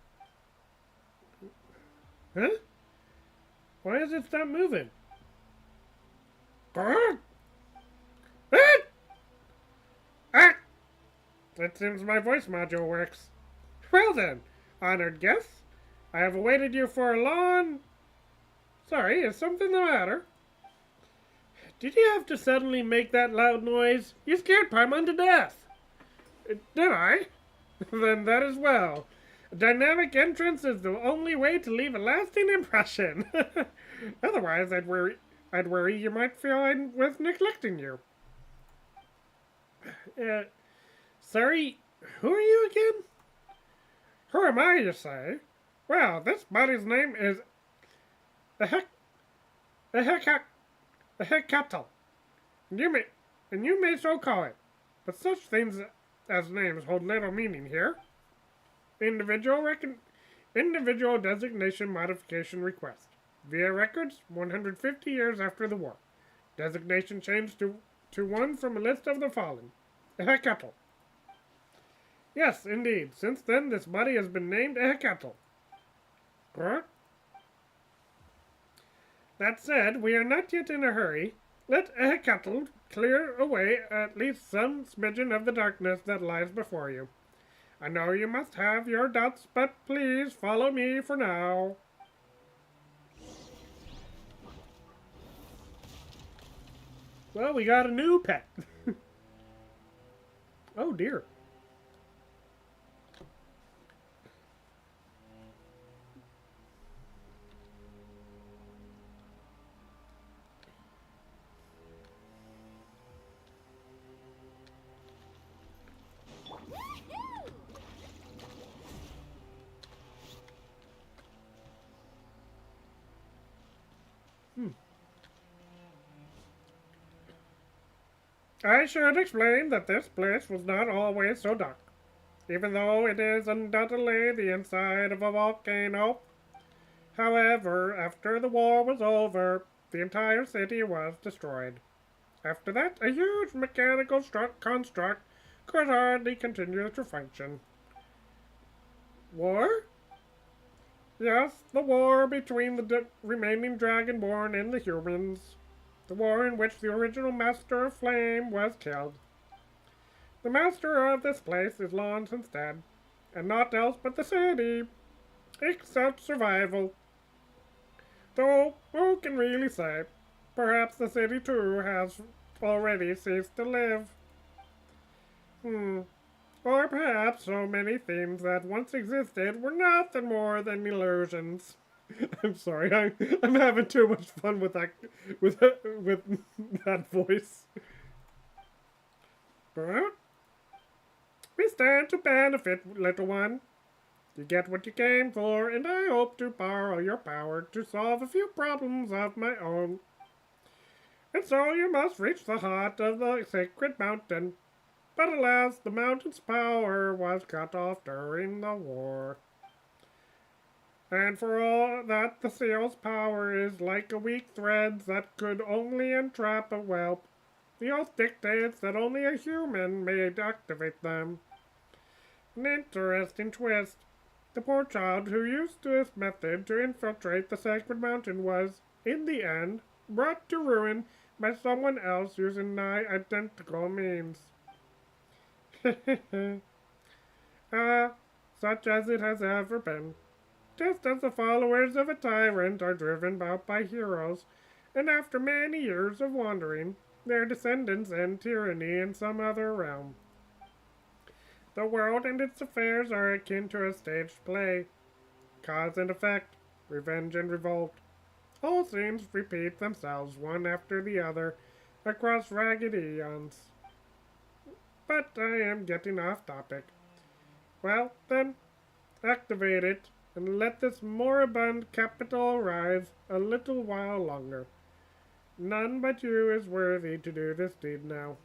Huh? Why has it stopped moving? Ah! It seems my voice module works. Well then, honored guests, I have awaited you for a long... Sorry, is something the matter? Did you have to suddenly make that loud noise? You scared Paimon to death. Did I? Then that is well. A dynamic entrance is the only way to leave a lasting impression. Otherwise, I'd I'd worry you might feel I was neglecting you. Sorry, who are you again? Who am I, you say? Well, this buddy's name is the heck, the heck, the heck cattle. And you may so call it. But such things as names hold little meaning here. Individual designation modification request. Via records, 150 years after the war. Designation changed to one from a list of the fallen. Ehekatl. Yes, indeed. Since then, this body has been named Ehekatl. Huh? That said, we are not yet in a hurry. Let Ehekatl clear away at least some smidgen of the darkness that lies before you. I know you must have your doubts, but please follow me for now. Well, we got a new pet. Oh dear. I should explain that this place was not always so dark, even though it is undoubtedly the inside of a volcano. However, after the war was over, the entire city was destroyed. After that, a huge mechanical construct could hardly continue to function. War? Yes, the war between the remaining Dragonborn and the humans. The war in which the original Master of Flame was killed. The master of this place is long since dead, and naught else but the city, except survival. Though, who can really say? Perhaps the city too has already ceased to live. Or perhaps so many things that once existed were nothing more than illusions. I'm sorry, I'm having too much fun with that voice. But we stand to benefit, little one. You get what you came for, and I hope to borrow your power to solve a few problems of my own. And so you must reach the heart of the sacred mountain. But alas, the mountain's power was cut off during the war. And for all that, the seal's power is like a weak thread that could only entrap a whelp. The oath dictates that only a human may activate them. An interesting twist. The poor child who used this method to infiltrate the sacred mountain was, in the end, brought to ruin by someone else using nigh identical means. Such as it has ever been. Just as the followers of a tyrant are driven out by heroes, and after many years of wandering, their descendants end tyranny in some other realm. The world and its affairs are akin to a staged play. Cause and effect, revenge and revolt. All scenes repeat themselves one after the other across ragged eons. But I am getting off topic. Well, then, activate it and let this moribund capital rise a little while longer. None but you is worthy to do this deed now.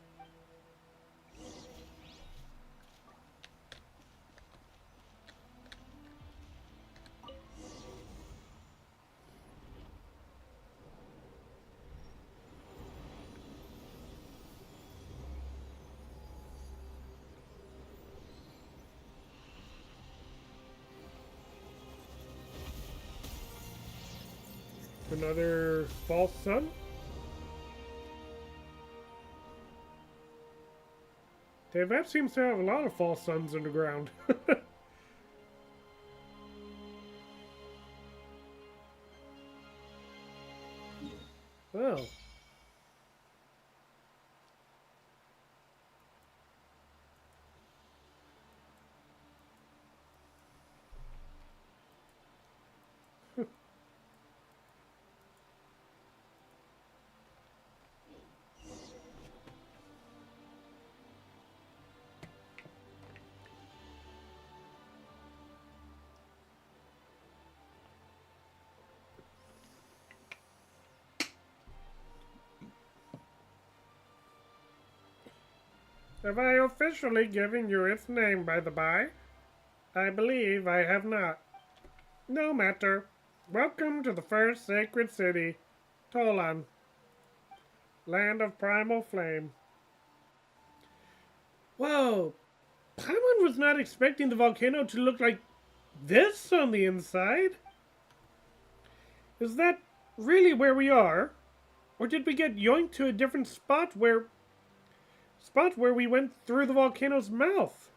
Another false sun? That seems to have a lot of false suns in the ground. Well. Have I officially given you its name, by the by? I believe I have not. No matter. Welcome to the first sacred city, Tolan, land of primal flame. Whoa! Paimon was not expecting the volcano to look like this on the inside. Is that really where we are? Or did we get yoinked to a different spot where we went through the volcano's mouth?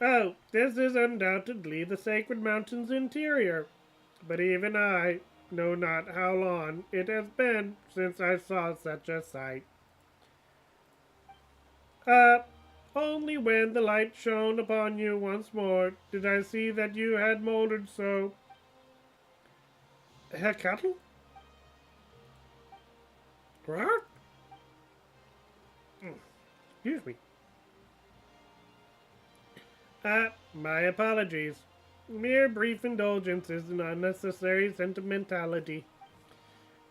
Oh, this is undoubtedly the Sacred Mountain's interior, but even I know not how long it has been since I saw such a sight. Only when the light shone upon you once more did I see that you had molded so. Hecatl? What? Excuse me. My apologies. Mere brief indulgences in unnecessary sentimentality.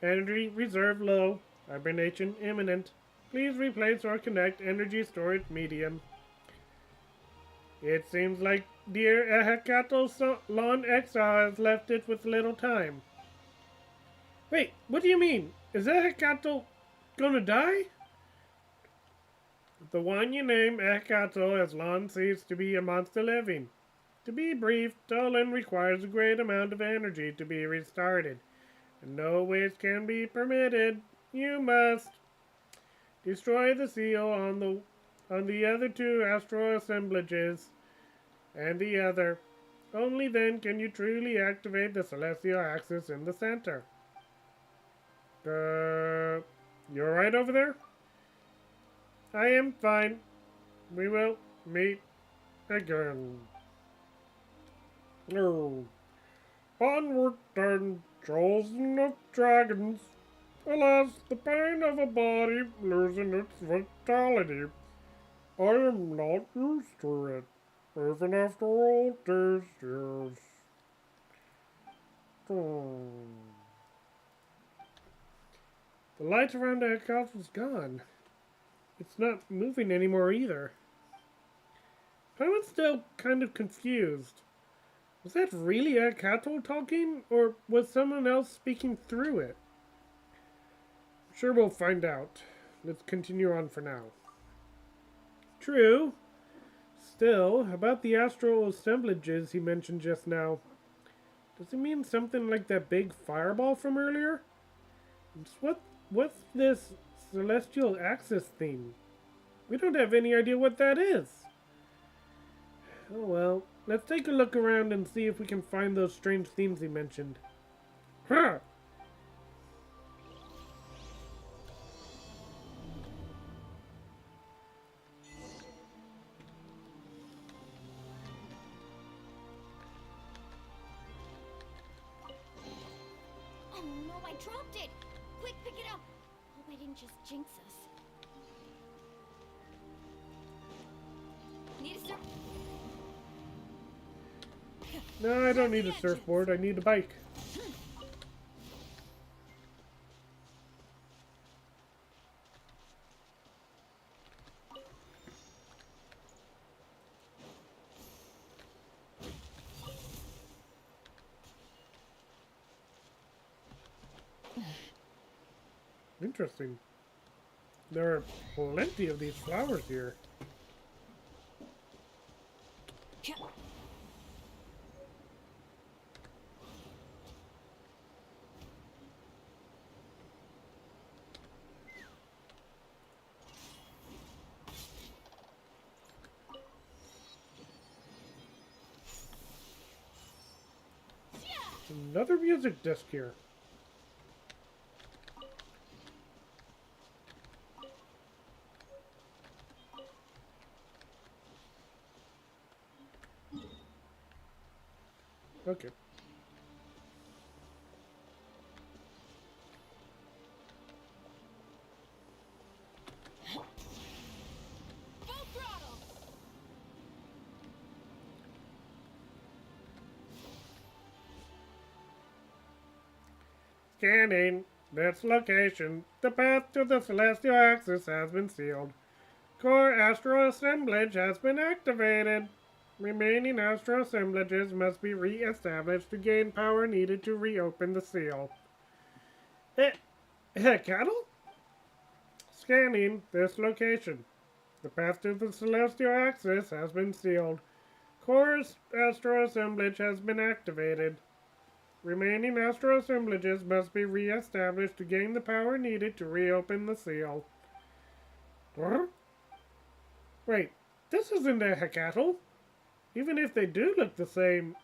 Energy reserve low. Hibernation imminent. Please replace or connect energy storage medium. It seems like dear Ehekatel's long exile has left it with little time. Wait, what do you mean? Is Ehekatel gonna die? The one you name Ehekatel has long ceased to be amongst the living. To be brief, Tolan requires a great amount of energy to be restarted, and no waste can be permitted. You must destroy the seal on the other two astral assemblages, and the other. Only then can you truly activate the celestial axis in the center. You alright over there? I am fine. We will meet again. Oh. Onward then, chosen of dragons. Alas, the pain of a body losing its vitality. I am not used to it, even after all these years. The light around the house is gone. It's not moving anymore either. I'm still kind of confused. Was that really a Kato talking, or was someone else speaking through it? I'm sure we'll find out. Let's continue on for now. True. Still, about the astral assemblages he mentioned just now. Does it mean something like that big fireball from earlier? What's this celestial axis thing? We don't have any idea what that is. Oh well, let's take a look around and see if we can find those strange themes he mentioned. Huh! Oh no, I dropped it! Quick, pick it up! Hope I didn't just jinx us. Need a surf? No, I don't need a surfboard. I need a bike. Interesting. There are plenty of these flowers here. Another music disc here. Okay. Full throttle! Scanning. This location, the path to the celestial axis has been sealed. Core astral assemblage has been activated. Remaining astral assemblages must be re-established to gain power needed to reopen the seal. Cattle? Scanning this location. The path to the celestial axis has been sealed. Core's astral assemblage has been activated. Remaining astral assemblages must be re-established to gain the power needed to reopen the seal. Huh? Wait, this isn't a Hecatl. Even if they do look the same,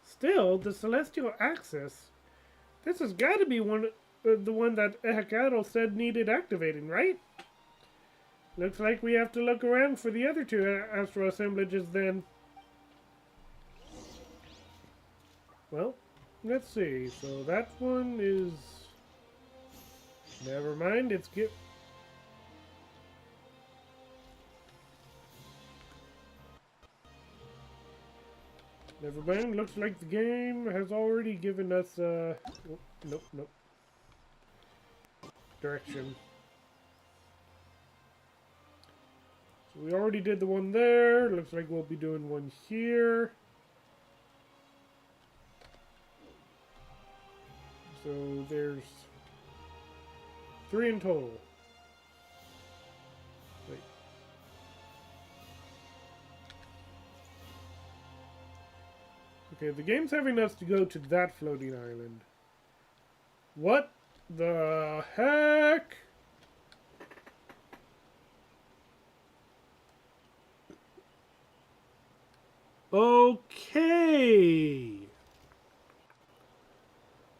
still, the celestial axis. This has got to be the one that Hecatl said needed activating, right? Looks like we have to look around for the other two astral assemblages then. Well, let's see. So that one is... Never mind, it's Never mind, looks like the game has already given us, oh, nope. Direction. So we already did the one there. Looks like we'll be doing one here. So there's 3 in total. Wait. Okay, the game's having us to go to that floating island. What the heck? Okay.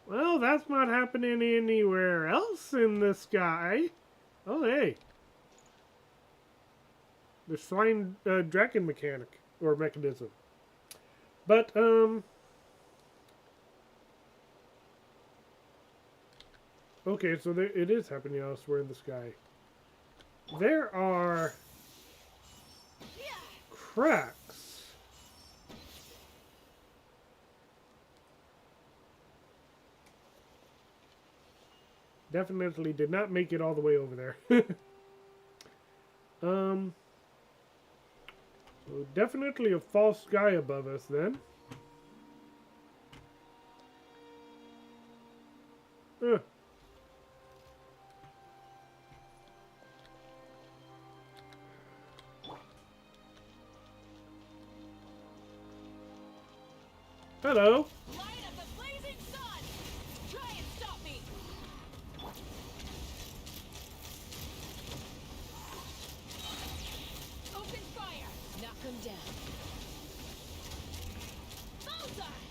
Well, that's not happening anywhere else in the sky. Oh, hey. The flying dragon mechanic, or mechanism. But, okay, so it is happening elsewhere in the sky. There are cracks. Definitely did not make it all the way over there. So definitely a false sky above us then. Hello. Light up the blazing sun! Try and stop me! Open fire! Knock him down. Bullseye!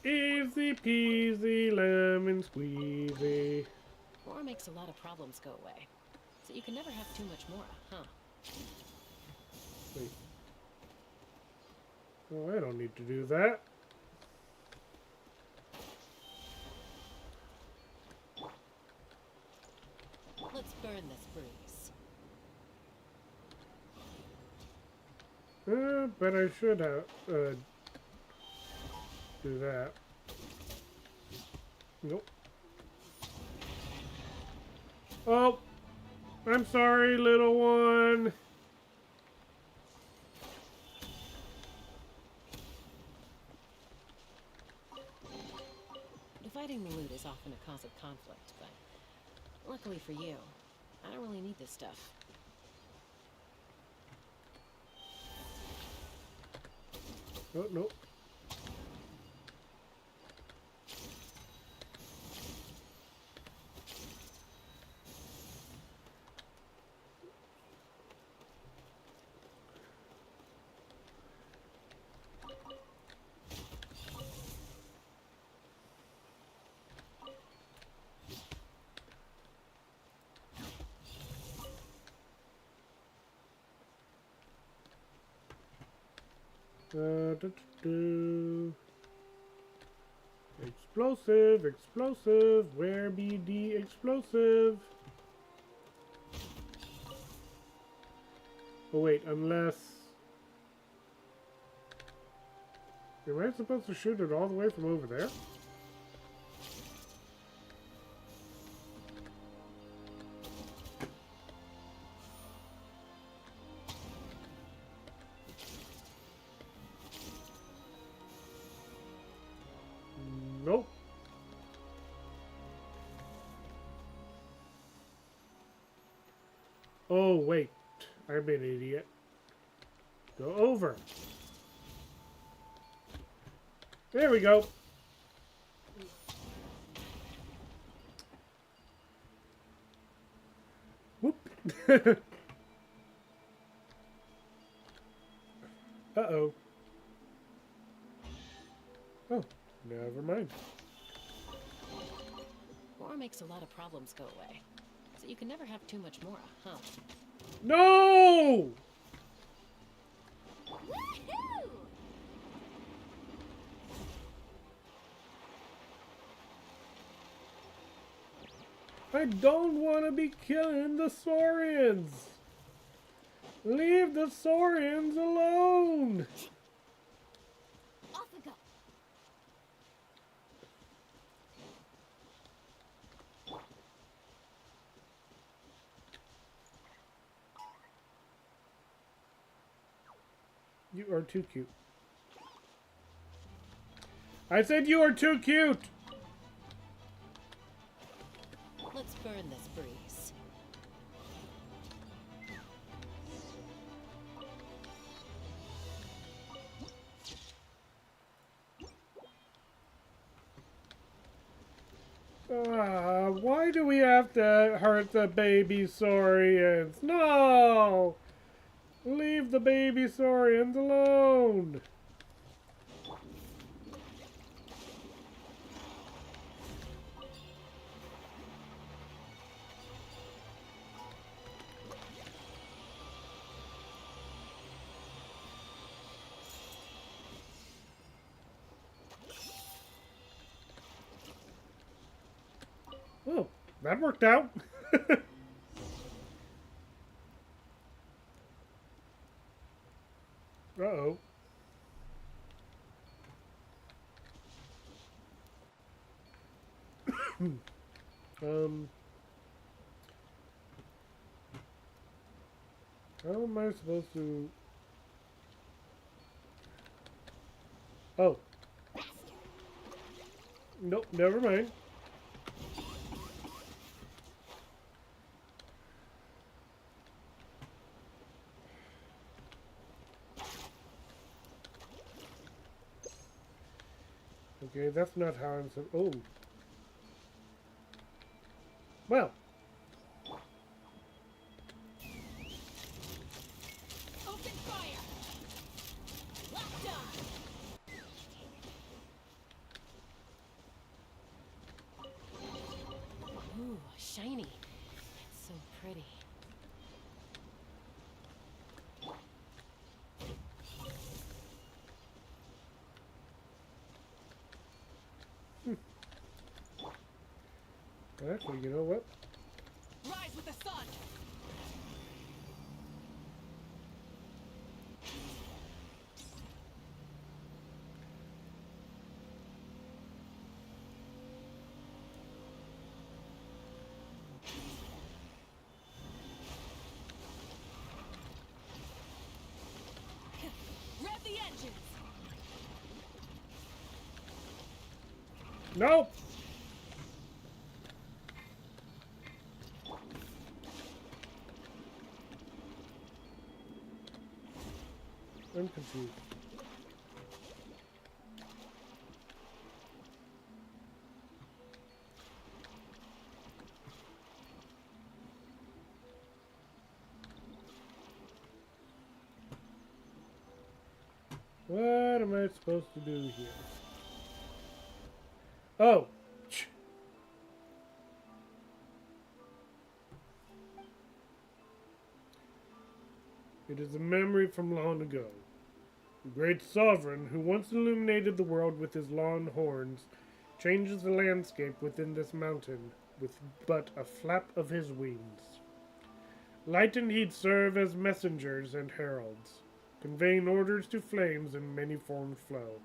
Easy peasy lemon squeezy. War makes a lot of problems go away. So you can never have too much more, huh? Wait. Oh, I don't need to do that. Let's burn this breeze. But I should have do that. Nope. Oh, I'm sorry, little one. Dividing the loot is often a cause of conflict, but luckily for you, I don't really need this stuff. Oh, nope. Explosive, explosive, where be the explosive? Oh wait, unless... Am I supposed to shoot it all the way from over there? Oh, wait. I'm an idiot. Go over. There we go. Whoop. Uh-oh. Oh, never mind. War makes a lot of problems go away. So you can never have too much more, huh? No! Woohoo! I don't want to be killing the Saurians. Leave the Saurians alone. Off we go. You are too cute. I said you are too cute. Let's burn this breeze. Why do we have to hurt the baby Saurians? No! Leave the baby Saurians alone. Oh, that worked out. Uh-oh. um, how am I supposed to... Oh. Nope, never mind. Okay, that's not how I'm so... Oh. Well. Open fire! Locked on! Ooh, shiny. It's so pretty. Actually, you know what? Rise with the sun! Rev the engines! Nope! I'm confused. What am I supposed to do here? Oh! It is a memory from long ago. The great sovereign who once illuminated the world with his long horns changes the landscape within this mountain with but a flap of his wings. Light and heat serve as messengers and heralds, conveying orders to flames in many-formed flow.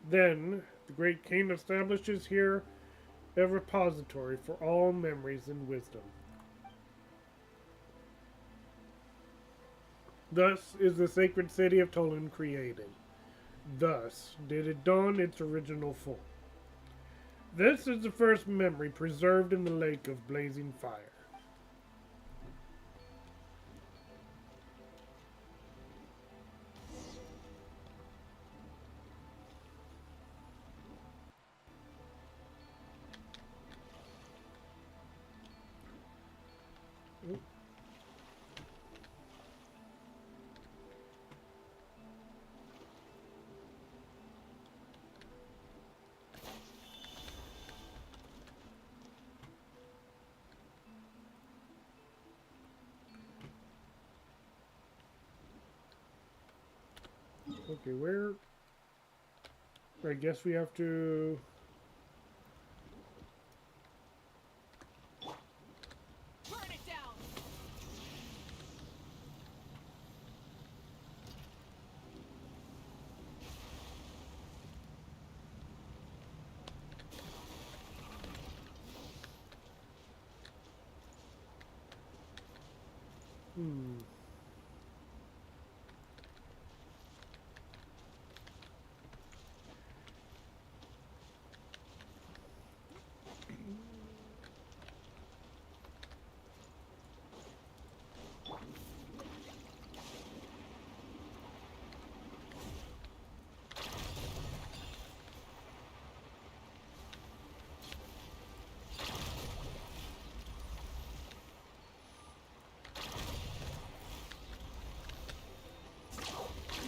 Then, the great king establishes here a repository for all memories and wisdom. Thus is the sacred city of Tolan created. Thus did it don its original form. This is the first memory preserved in the lake of blazing fire. Okay, where? I guess we have to... Burn it down. Hmm.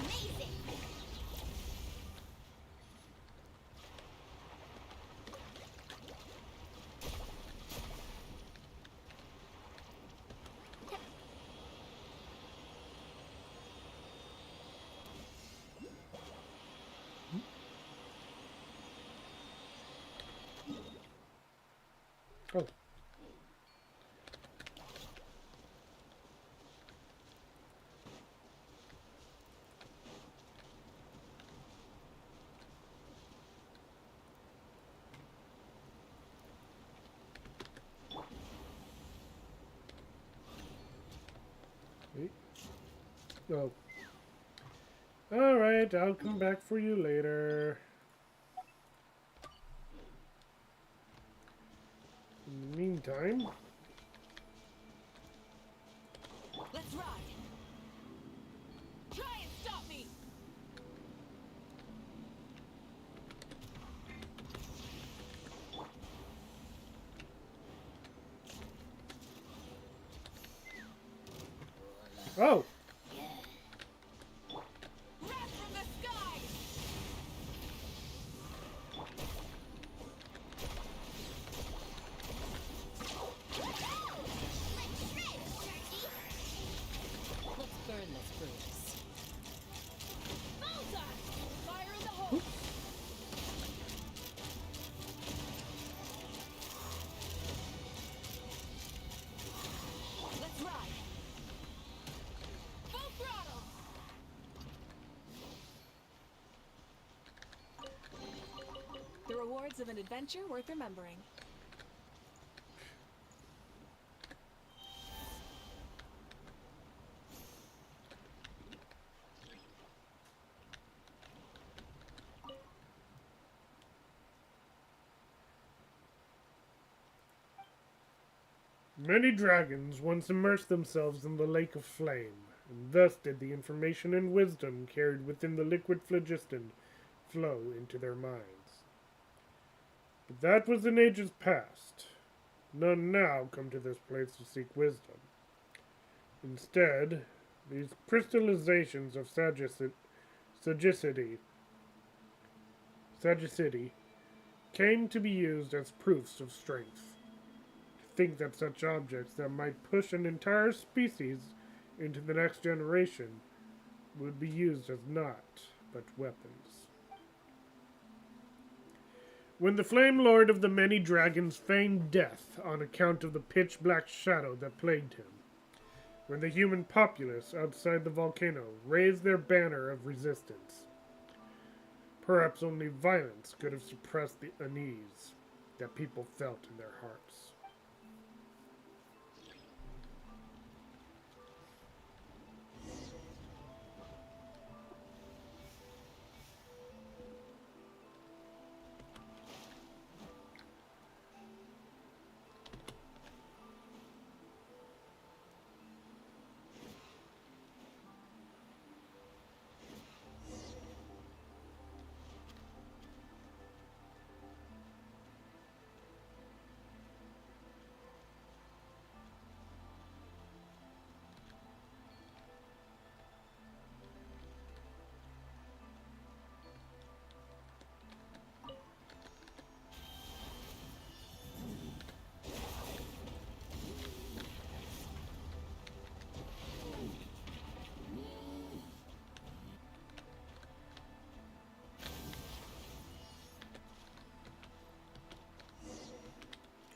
Amazing! Oh. Wait. Oh. Alright, I'll come back for you later. In the meantime... Let's ride. Try and stop me. Oh! Wrath from the sky. Let's burn this bruise. Bullseye! Fire in the hole. Let's ride. Full throttle. The rewards of an adventure worth remembering. Many dragons once immersed themselves in the lake of flame, and thus did the information and wisdom carried within the liquid phlogiston flow into their minds. But that was in ages past. None now come to this place to seek wisdom. Instead, these crystallizations of sagacity came to be used as proofs of strength. Think that such objects that might push an entire species into the next generation would be used as naught but weapons. When the Flame Lord of the Many Dragons feigned death on account of the pitch-black shadow that plagued him, when the human populace outside the volcano raised their banner of resistance, perhaps only violence could have suppressed the unease that people felt in their hearts.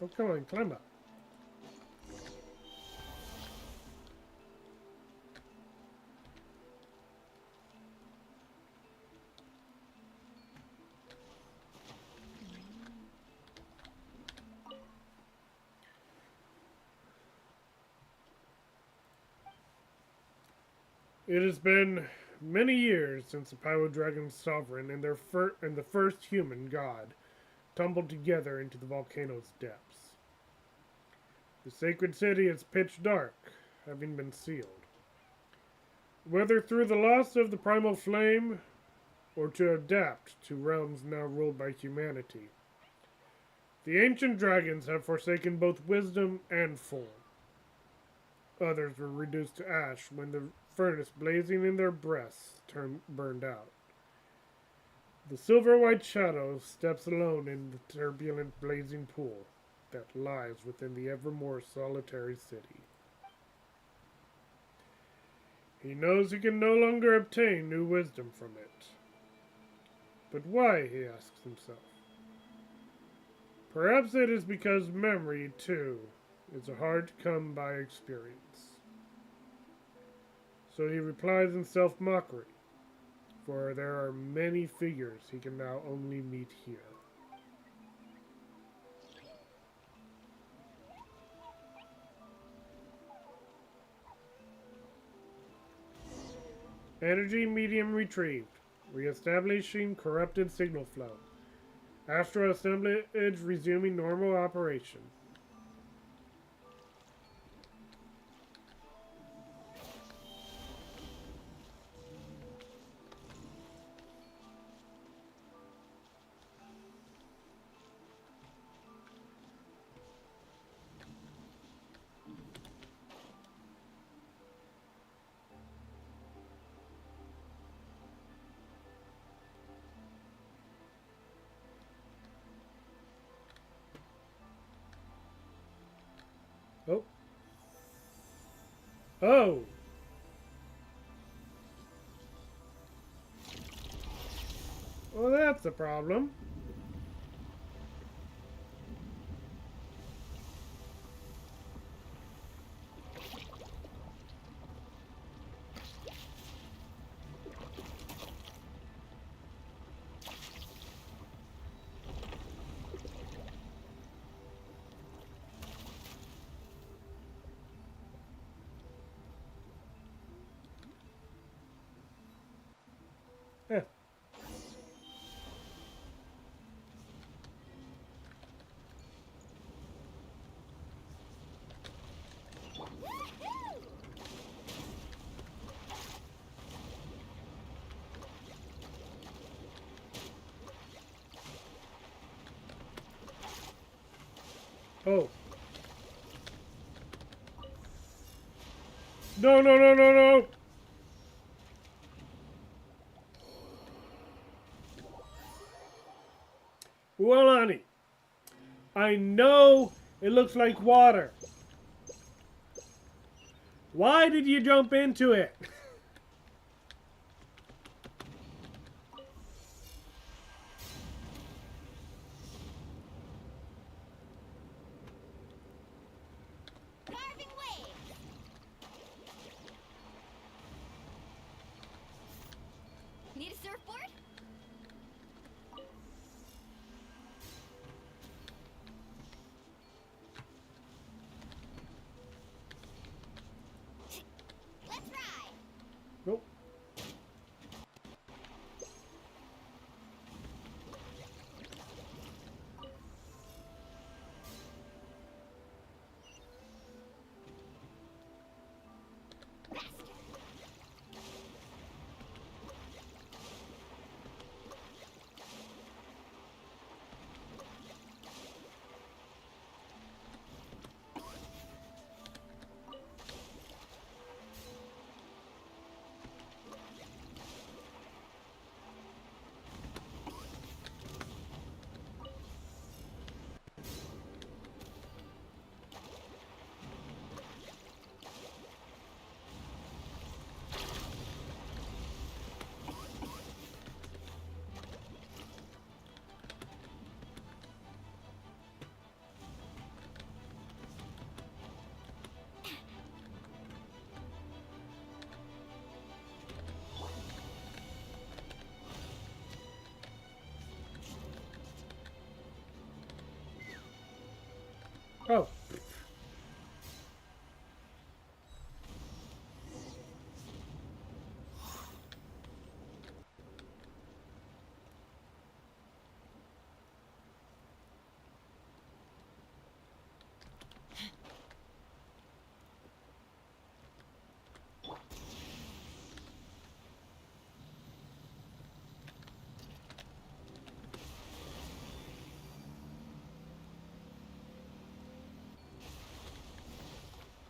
Oh, come on, climb up. It has been many years since the Pyro Dragon's sovereign and the first human god tumbled together into the volcano's depths. The sacred city is pitch dark, having been sealed. Whether through the loss of the primal flame or to adapt to realms now ruled by humanity, the ancient dragons have forsaken both wisdom and form. Others were reduced to ash when the furnace blazing in their breasts burned out. The silver-white shadow steps alone in the turbulent blazing pool that lies within the ever more solitary city. He knows he can no longer obtain new wisdom from it. But why, he asks himself. Perhaps it is because memory, too, is a hard-to-come-by experience. So he replies in self-mockery, for there are many figures he can now only meet here. Energy medium retrieved, reestablishing corrupted signal flow. Astro assemblage resuming normal operation. Oh. Oh! Well, that's a problem. Eh. Oh. No, no, no, no, no! Uolani, I know it looks like water. Why did you jump into it? Carving waves. Need a surfboard? Let's ride. Nope.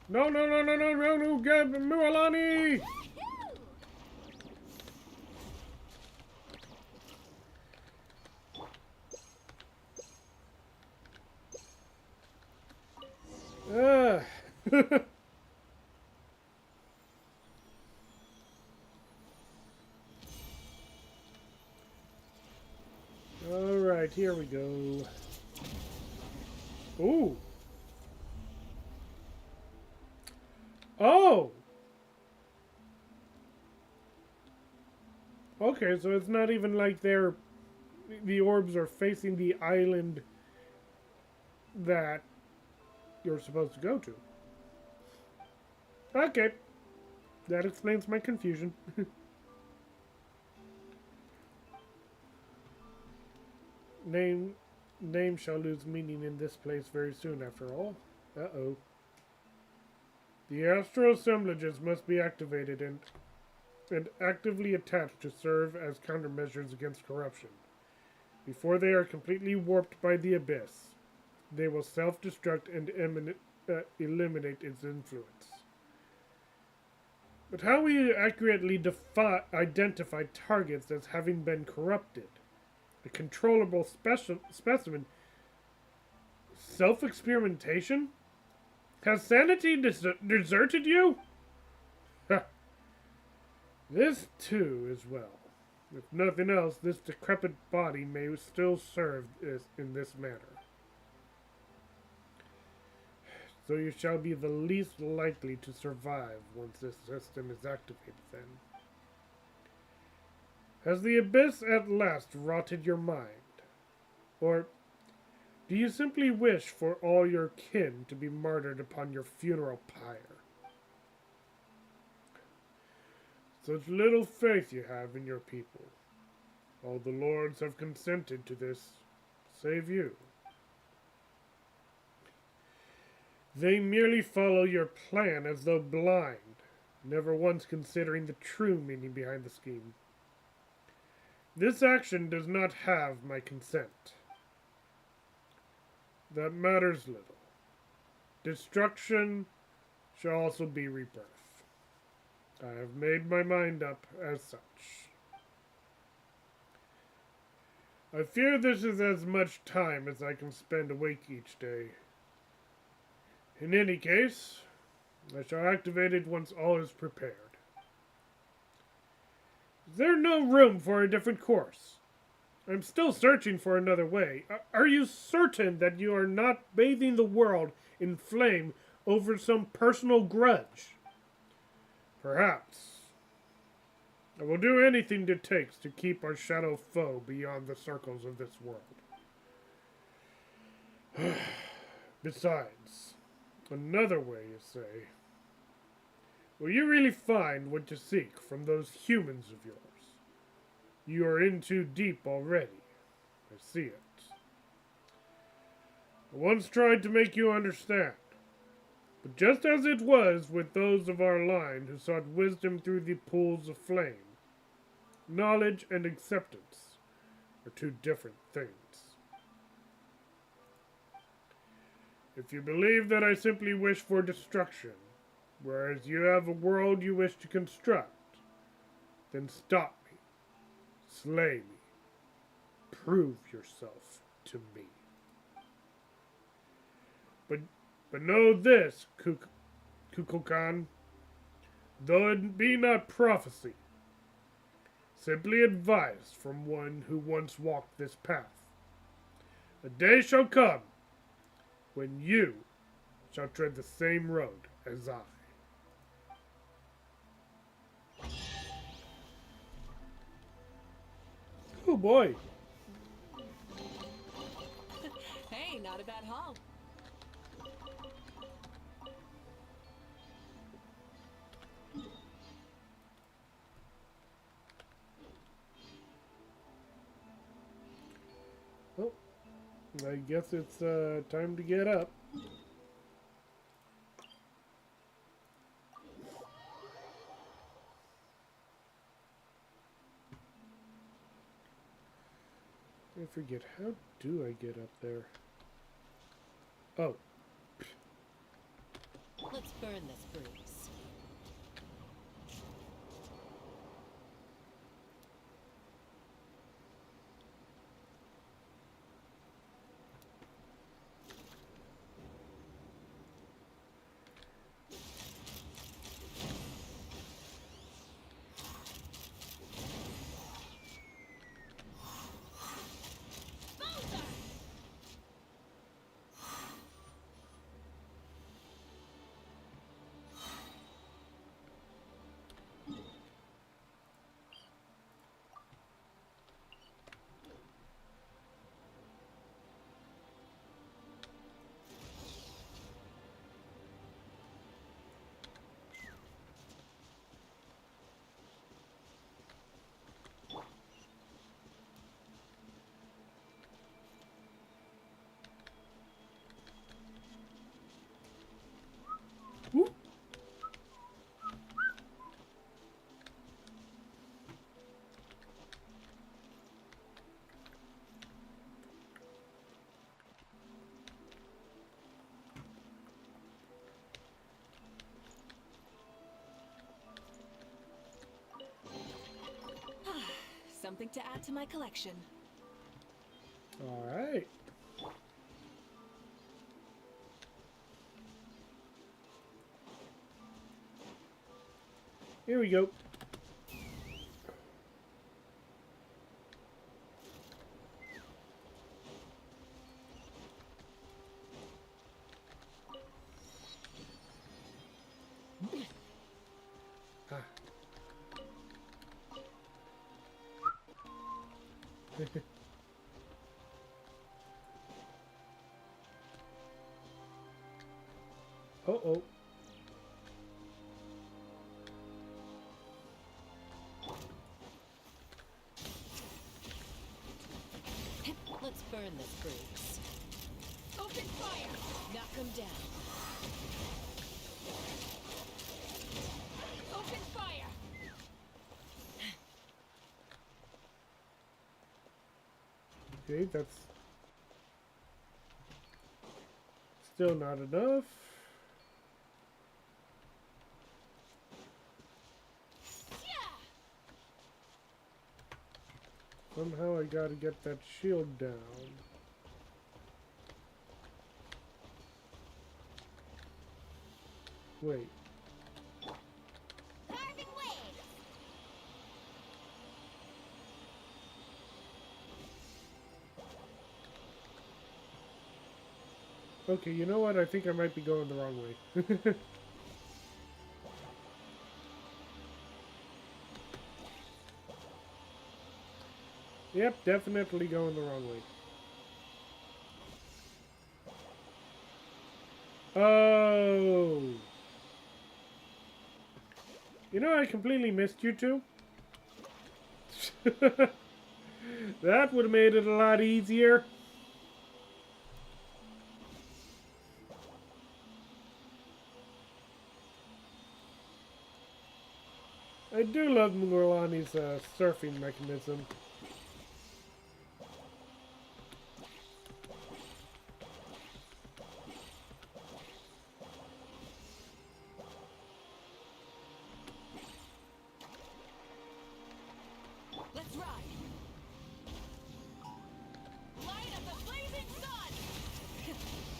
No, no, no, no, no, no, no, get Mualani! Ah. All right, here we go. Ooh. Oh. Okay, so it's not even like the orbs are facing the island that you're supposed to go to. Okay. That explains my confusion. Name shall lose meaning in this place very soon, after all. Uh-oh. The astral assemblages must be activated and actively attached to serve as countermeasures against corruption. Before they are completely warped by the abyss, they will self-destruct and eliminate its influence. But how will you accurately identify targets as having been corrupted? A controllable specimen? Self-experimentation? Has sanity deserted you? This too is well. If nothing else, this decrepit body may still serve in this manner. So you shall be the least likely to survive once this system is activated then. Has the abyss at last rotted your mind? Or do you simply wish for all your kin to be martyred upon your funeral pyre? Such little faith you have in your people. All the lords have consented to this, save you. They merely follow your plan as though blind, never once considering the true meaning behind the scheme. This action does not have my consent. That matters little. Destruction shall also be rebirth. I have made my mind up as such. I fear this is as much time as I can spend awake each day. In any case, I shall activate it once all is prepared. Is there no room for a different course? I'm still searching for another way. Are you certain that you are not bathing the world in flame over some personal grudge? Perhaps. I will do anything it takes to keep our shadow foe beyond the circles of this world. Besides, another way, you say. Will you really find what you seek from those humans of yours? You are in too deep already. I see it. I once tried to make you understand. But just as it was with those of our line who sought wisdom through the pools of flame, knowledge and acceptance are two different things. If you believe that I simply wish for destruction, whereas you have a world you wish to construct, then stop me, slay me, prove yourself to me. But know this, Kukulkan, though it be not prophecy, simply advice from one who once walked this path. A day shall come when you shall tread the same road as I. Oh boy. Hey, not a bad haul. Oh, I guess it's time to get up. I forget, how do I get up there? Oh. Let's burn this bruise. Woo. Something to add to my collection. All right. Here we go. Ah. Uh-oh. Let's burn this bruise. Open fire! Knock him down. Open fire! Okay, that's still not enough. Somehow I gotta get that shield down. Wait. Carving waves. Okay, you know what? I think I might be going the wrong way. Yep, definitely going the wrong way. Oh! You know, I completely missed you two. That would have made it a lot easier. I do love Murlani's surfing mechanism. Let's ride! Light up the blazing sun!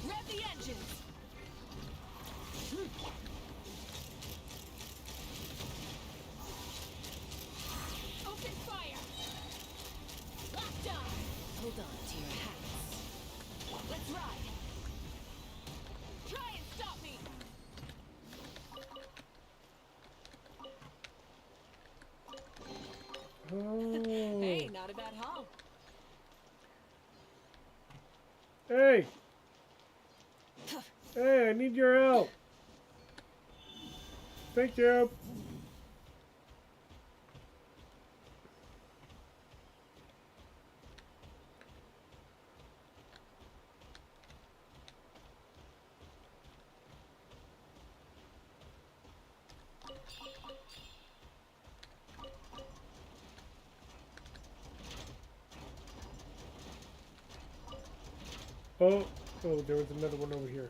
Rev the engines! Open fire! Locked on! Hold on to your hats. Let's ride! Try and stop me! Oh. Hey, not a bad haul. Hey! Hey, I need your help. Thank you. Oh, there was another one over here.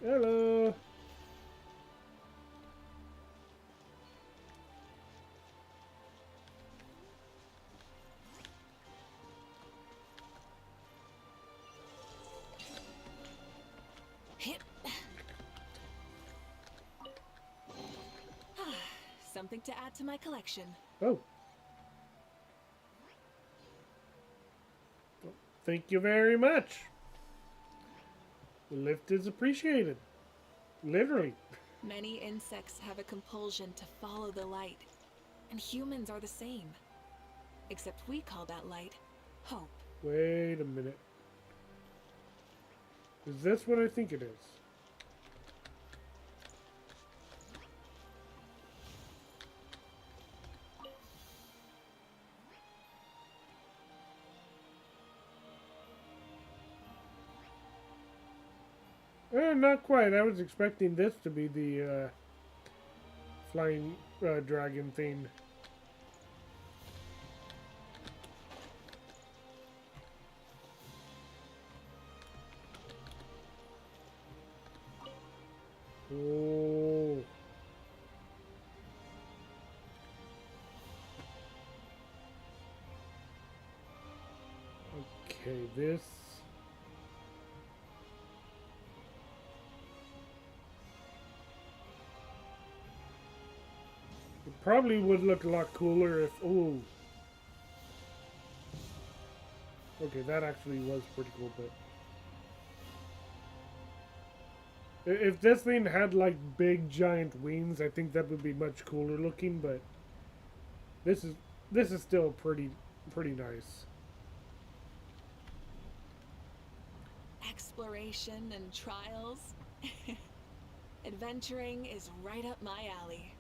Hello. Something to add to my collection. Oh. Thank you very much. The lift is appreciated. Literally. Many insects have a compulsion to follow the light, and humans are the same. Except we call that light hope. Wait a minute. Is this what I think it is? Not quite. I was expecting this to be the flying dragon thing. Oh. Okay, this. It probably would look a lot cooler if. Oh. Okay, that actually was pretty cool, but. If this thing had like big giant wings, I think that would be much cooler looking, but this is still pretty nice. Exploration and trials. Adventuring is right up my alley.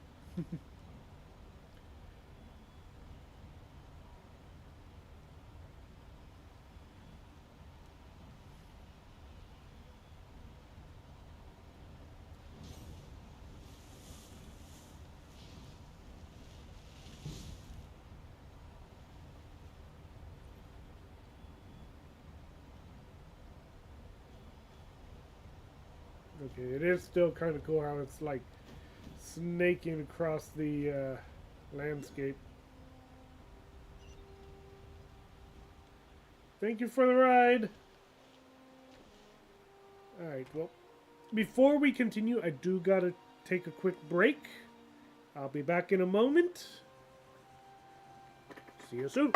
Okay, it is still kind of cool how it's like snaking across the landscape. Thank you for the ride. Alright, well, before we continue, I do gotta take a quick break. I'll be back in a moment. See you soon.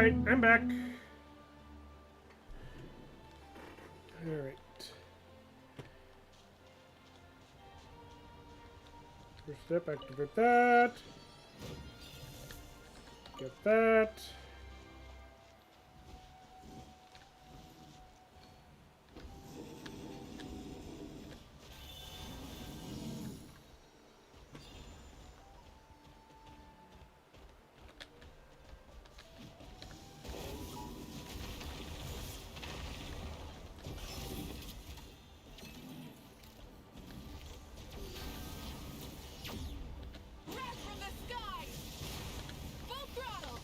Alright, I'm back. Alright. First step, activate that. Get that. Wrath from the sky! Full throttle!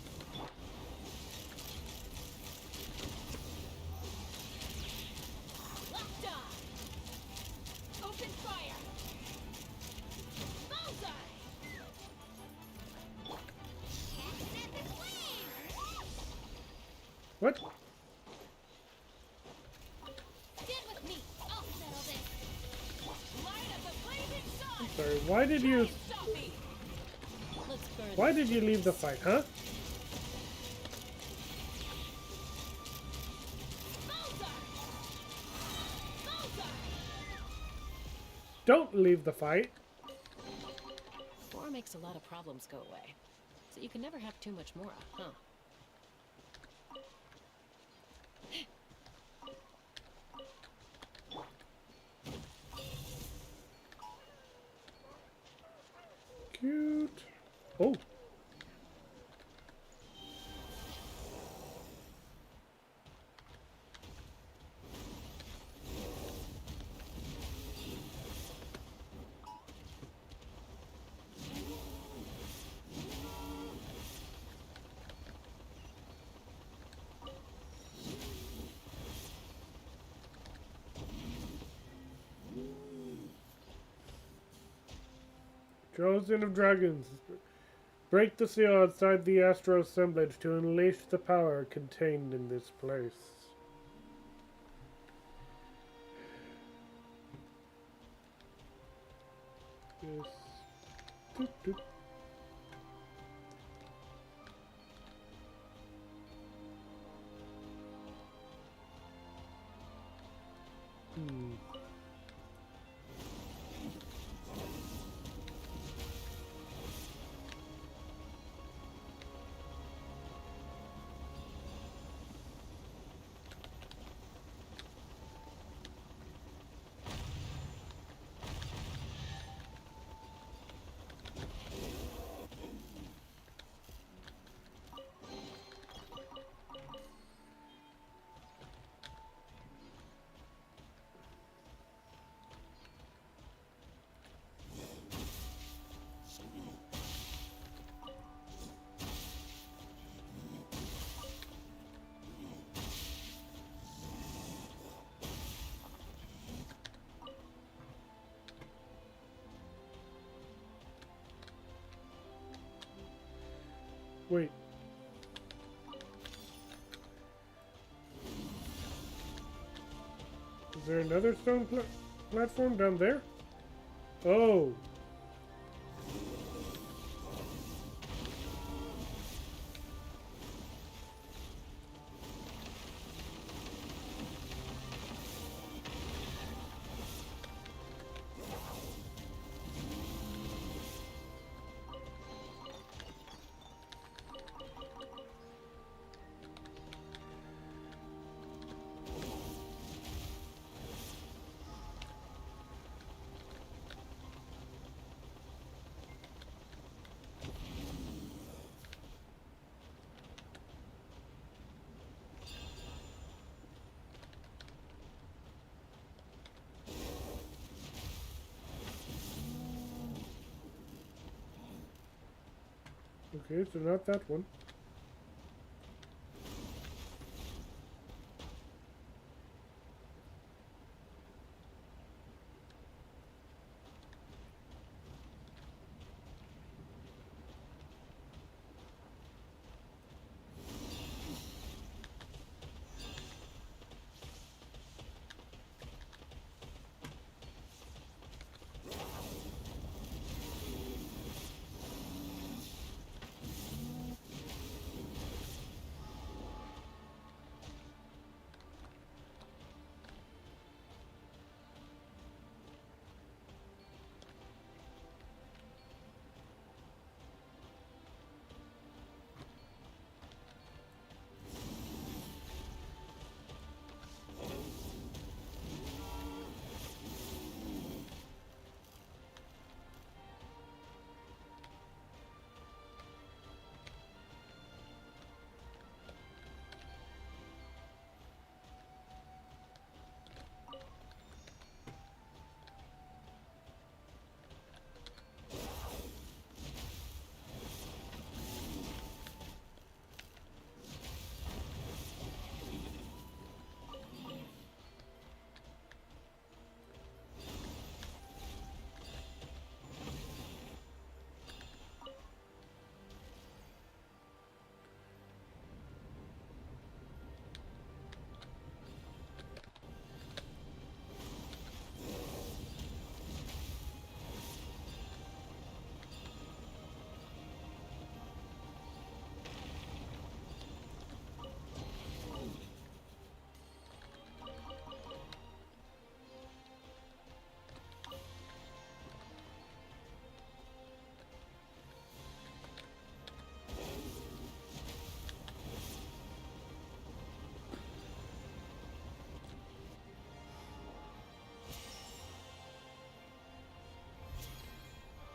Locked on! Open fire! Bullseye! Captain Epic wins! What? Stand with me. I'll settle this. Light of the blazing sun! Sorry, why did you... Stop me! Let's burn Why did you leave the fight, huh? Bullseye! Bullseye! Don't leave the fight. War makes a lot of problems go away. So you can never have too much more, huh? Cute. Oh. Chosen of dragons. Break the seal outside the astral assemblage to unleash the power contained in this place. Yes. Doot, doot. Hmm. Wait. Is there another stone platform down there? Oh. Okay, so not that one.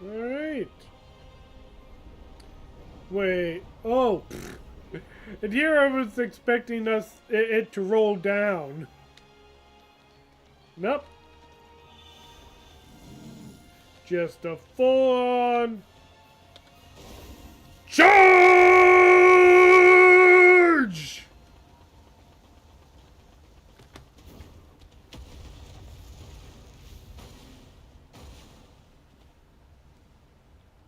Alright. Wait. Oh. And here I was expecting it to roll down. Nope. Just a full-on charge!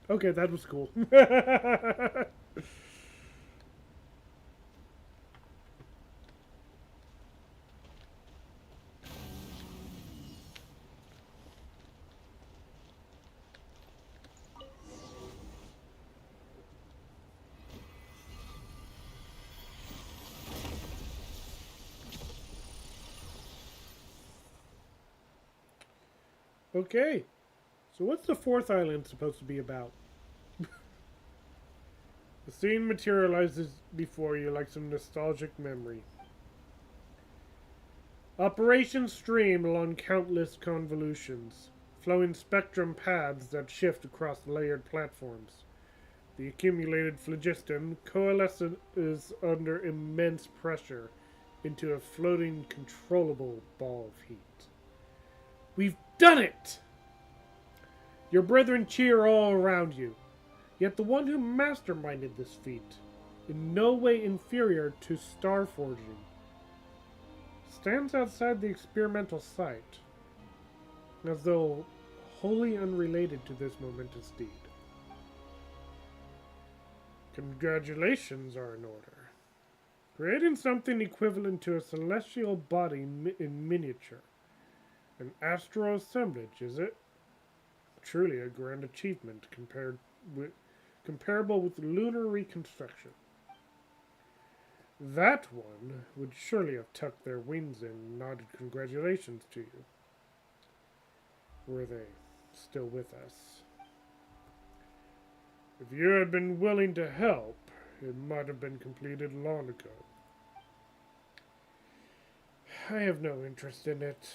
Okay, that was cool. Okay, so what's the fourth island supposed to be about? The scene materializes before you like some nostalgic memory. Operations stream along countless convolutions, flowing spectrum paths that shift across layered platforms. The accumulated phlogiston coalesces under immense pressure into a floating, controllable ball of heat. We've done it! Your brethren cheer all around you. Yet the one who masterminded this feat, in no way inferior to star forging, stands outside the experimental site, as though wholly unrelated to this momentous deed. Congratulations are in order. Creating something equivalent to a celestial body in miniature. An astral assemblage, is it? Truly a grand achievement comparable with lunar reconstruction. That one would surely have tucked their wings in and nodded congratulations to you. Were they still with us? If you had been willing to help, it might have been completed long ago. I have no interest in it.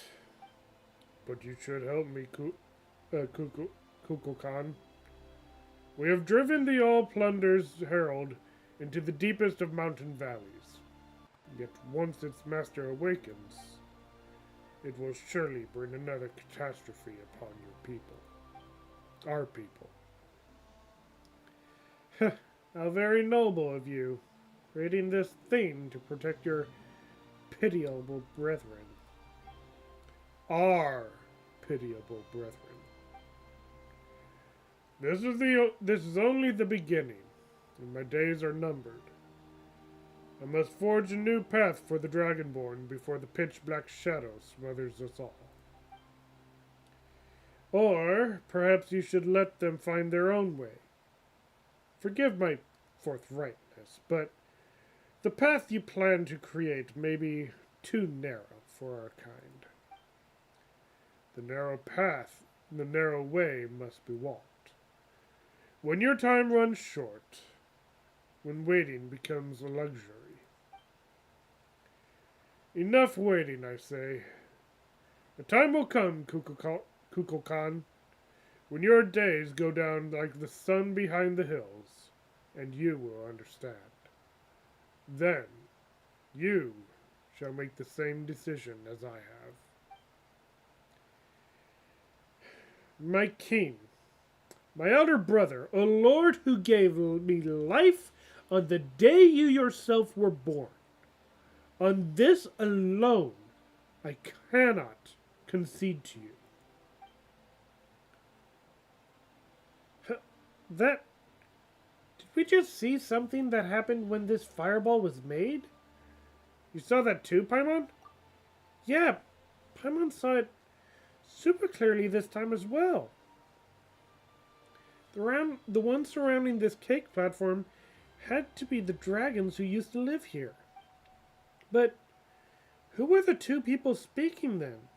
But you should help me, Kukulkan. We have driven the All-Plunder's Herald into the deepest of mountain valleys. Yet once its master awakens, it will surely bring another catastrophe upon your people. Our people. How very noble of you, creating this thing to protect your pitiable brethren. Our pitiable brethren. This is only the beginning, and my days are numbered. I must forge a new path for the Dragonborn before the pitch-black shadow smothers us all. Or perhaps you should let them find their own way. Forgive my forthrightness, but the path you plan to create may be too narrow for our kind. The narrow path, the narrow way must be walked. When your time runs short, when waiting becomes a luxury. Enough waiting, I say. The time will come, Kukulkan, when your days go down like the sun behind the hills, and you will understand. Then, you shall make the same decision as I have. My king, my elder brother, a lord who gave me life on the day you yourself were born. On this alone, I cannot concede to you. Did we just see something that happened when this fireball was made? You saw that too, Paimon? Yeah, Paimon saw it super clearly this time as well. The one surrounding this cake platform had to be the dragons who used to live here. But who were the two people speaking then?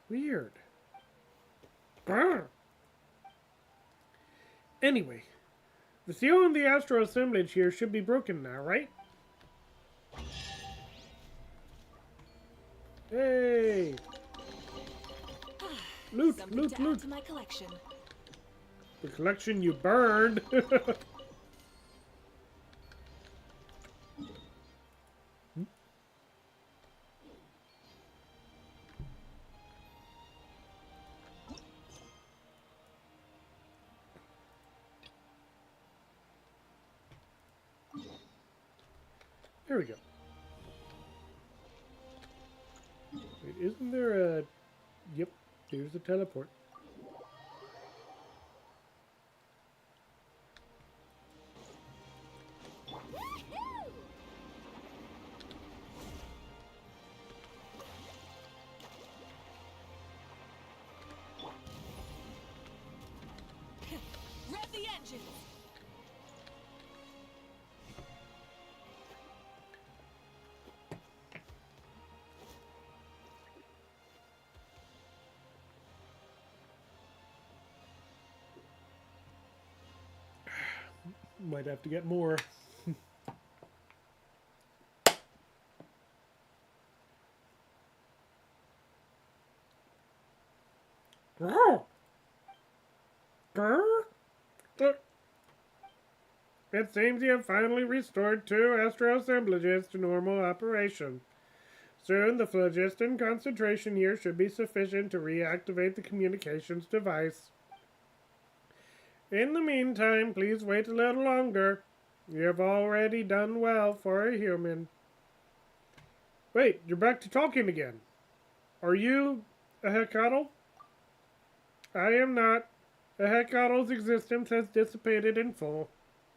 Weird. Brr. Anyway, the seal on the astral assemblage here should be broken now, right? Hey! Loot, Something loot, to add loot. to my collection. The collection you burned. There we go. Wait, isn't there a... Yep, there's a teleport. Rev the engines! Might have to get more. It seems you have finally restored 2 astro assemblages to normal operation. Soon, the phlogiston concentration here should be sufficient to reactivate the communications device. In the meantime, please wait a little longer. You have already done well for a human. Wait, you're back to talking again. Are you a Hecatl? I am not. A Hecatl's existence has dissipated in full.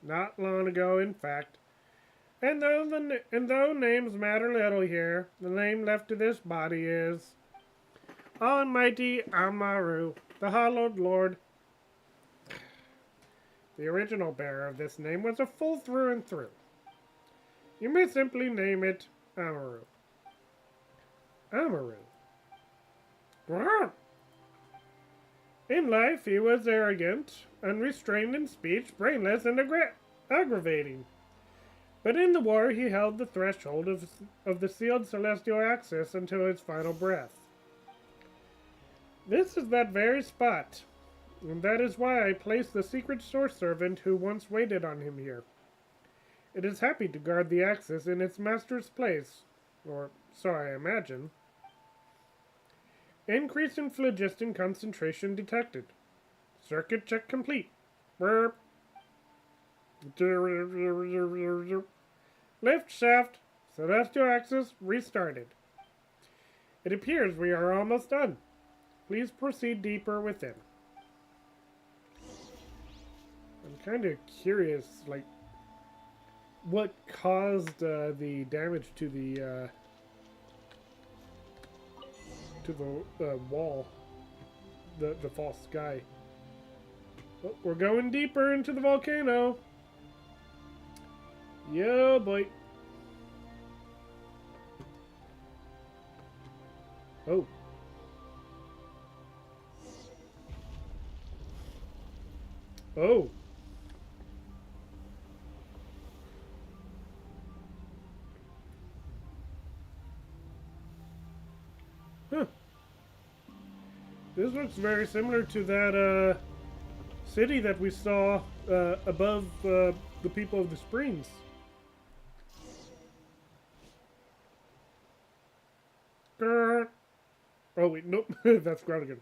Not long ago, in fact. And though names matter little here, the name left to this body is Almighty Amaru, the Hallowed Lord. The original bearer of this name was a fool through and through. You may simply name it Amaru. Amaru. In life, he was arrogant, unrestrained in speech, brainless, and aggravating. But in the war, he held the threshold of the sealed celestial axis until his final breath. This is that very spot. And that is why I placed the secret source servant who once waited on him here. It is happy to guard the axis in its master's place, or so I imagine. Increase in phlogiston concentration detected. Circuit check complete. Burp. Lift shaft. Celestial axis restarted. It appears we are almost done. Please proceed deeper within. I'm kind of curious, like, what caused the damage to the wall, the false sky. Oh, we're going deeper into the volcano. Yo, boy. Oh. Oh. Huh. This looks very similar to that city that we saw above the people of the springs. Oh wait, nope, that's ground again.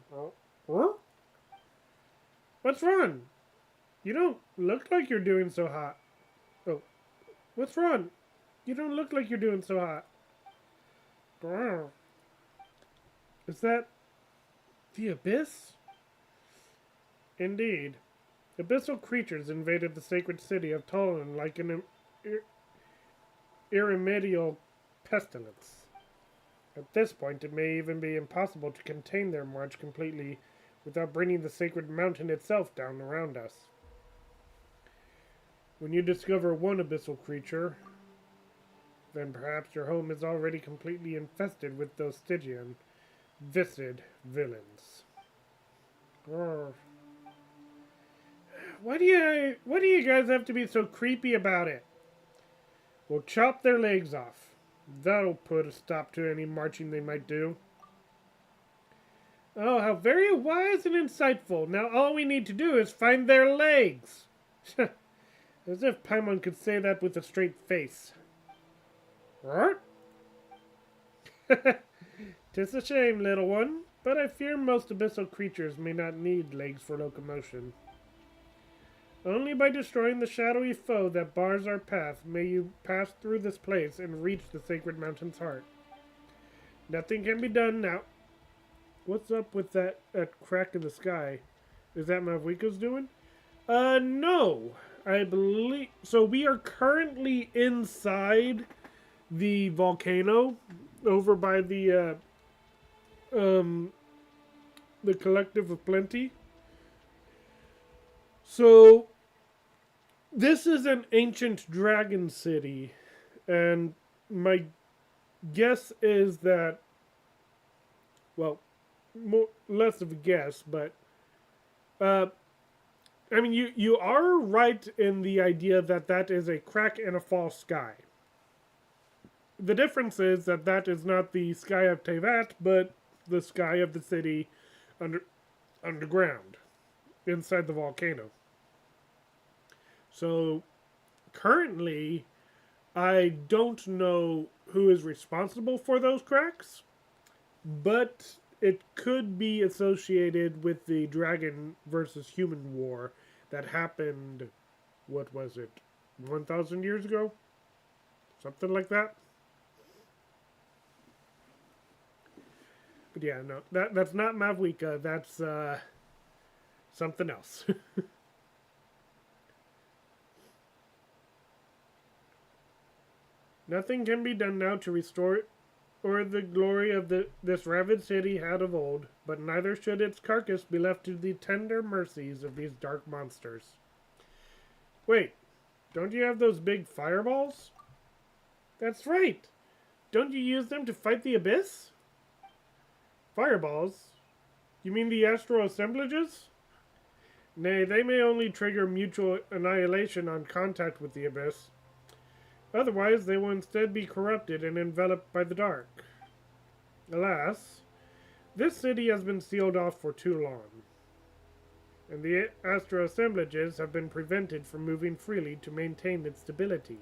What's wrong? You don't look like you're doing so hot. Oh, what's wrong? You don't look like you're doing so hot. Is that the abyss? Indeed. Abyssal creatures invaded the sacred city of Tolan like an irremediable pestilence. At this point, it may even be impossible to contain their march completely without bringing the sacred mountain itself down around us. When you discover one abyssal creature, then perhaps your home is already completely infested with those Stygian, viscid villains. Grr. Why do you guys have to be so creepy about it? We'll chop their legs off. That'll put a stop to any marching they might do. Oh, how very wise and insightful. Now all we need to do is find their legs. As if Paimon could say that with a straight face. What? 'Tis a shame, little one, but I fear most abyssal creatures may not need legs for locomotion. Only by destroying the shadowy foe that bars our path may you pass through this place and reach the sacred mountain's heart. Nothing can be done now. What's up with that crack in the sky? Is that Mavwika's doing? No. I believe... So we are currently inside the volcano over by the Collective of Plenty. So this is an ancient dragon city, and my guess is that, well, less of a guess, but I mean, you are right in the idea that that is a crack in a false sky. The difference is that that is not the sky of Tevat, but the sky of the city underground, inside the volcano. So, currently, I don't know who is responsible for those cracks, but it could be associated with the dragon versus human war that happened, what was it, 1,000 years ago? Something like that. But yeah, no, that's not Mavwika, that's something else. Nothing can be done now to restore or the glory of this ravaged city had of old, but neither should its carcass be left to the tender mercies of these dark monsters. Wait, don't you have those big fireballs? That's right. Don't you use them to fight the abyss? Fireballs? You mean the astral assemblages? Nay, they may only trigger mutual annihilation on contact with the abyss. Otherwise, they will instead be corrupted and enveloped by the dark. Alas, this city has been sealed off for too long, and the astral assemblages have been prevented from moving freely to maintain its stability.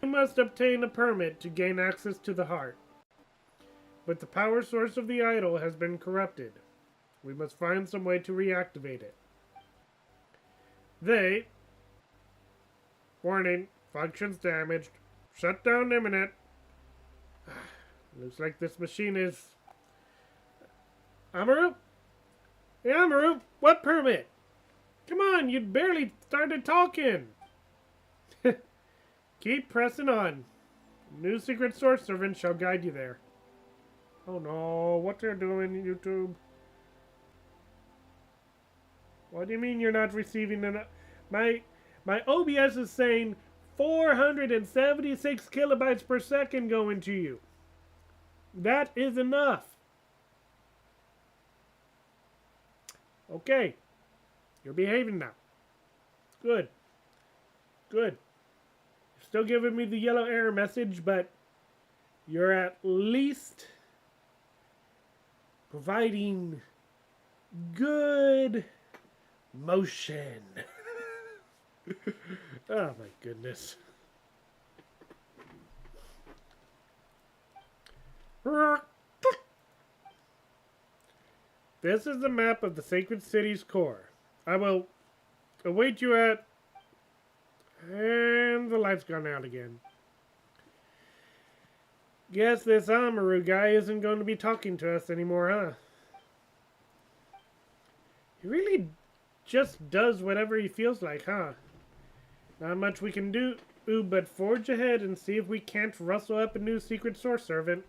You must obtain a permit to gain access to the heart, but the power source of the idol has been corrupted. We must find some way to reactivate it. Warning, functions damaged. Shutdown imminent. Looks like this machine is... Amaru? Hey, Amaru, what permit? Come on, you barely started talking. Keep pressing on. New secret source servant shall guide you there. Oh no, what they're doing, YouTube? What do you mean you're not receiving an... My OBS is saying 476 kilobytes per second going to you. That is enough. Okay. You're behaving now. Good. Good. You're still giving me the yellow error message, but you're at least providing good motion. Oh my goodness. This is the map of the sacred city's core. I will await you at... And the light's gone out again. Guess this Amaru guy isn't going to be talking to us anymore, huh? He really just does whatever he feels like, huh? Not much we can do but forge ahead and see if we can't rustle up a new secret source servant.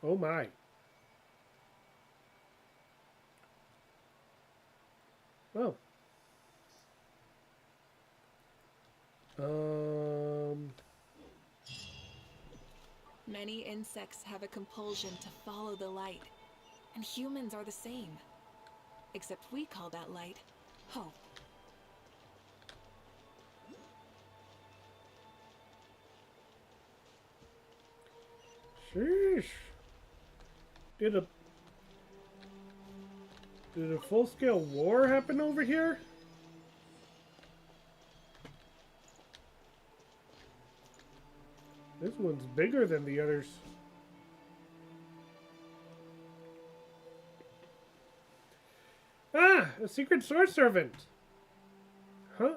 Oh my. Oh. Many insects have a compulsion to follow the light, and humans are the same. Except we call that light hope. Sheesh. Did a full-scale war happen over here? This one's bigger than the others. Ah, a secret source servant. Huh?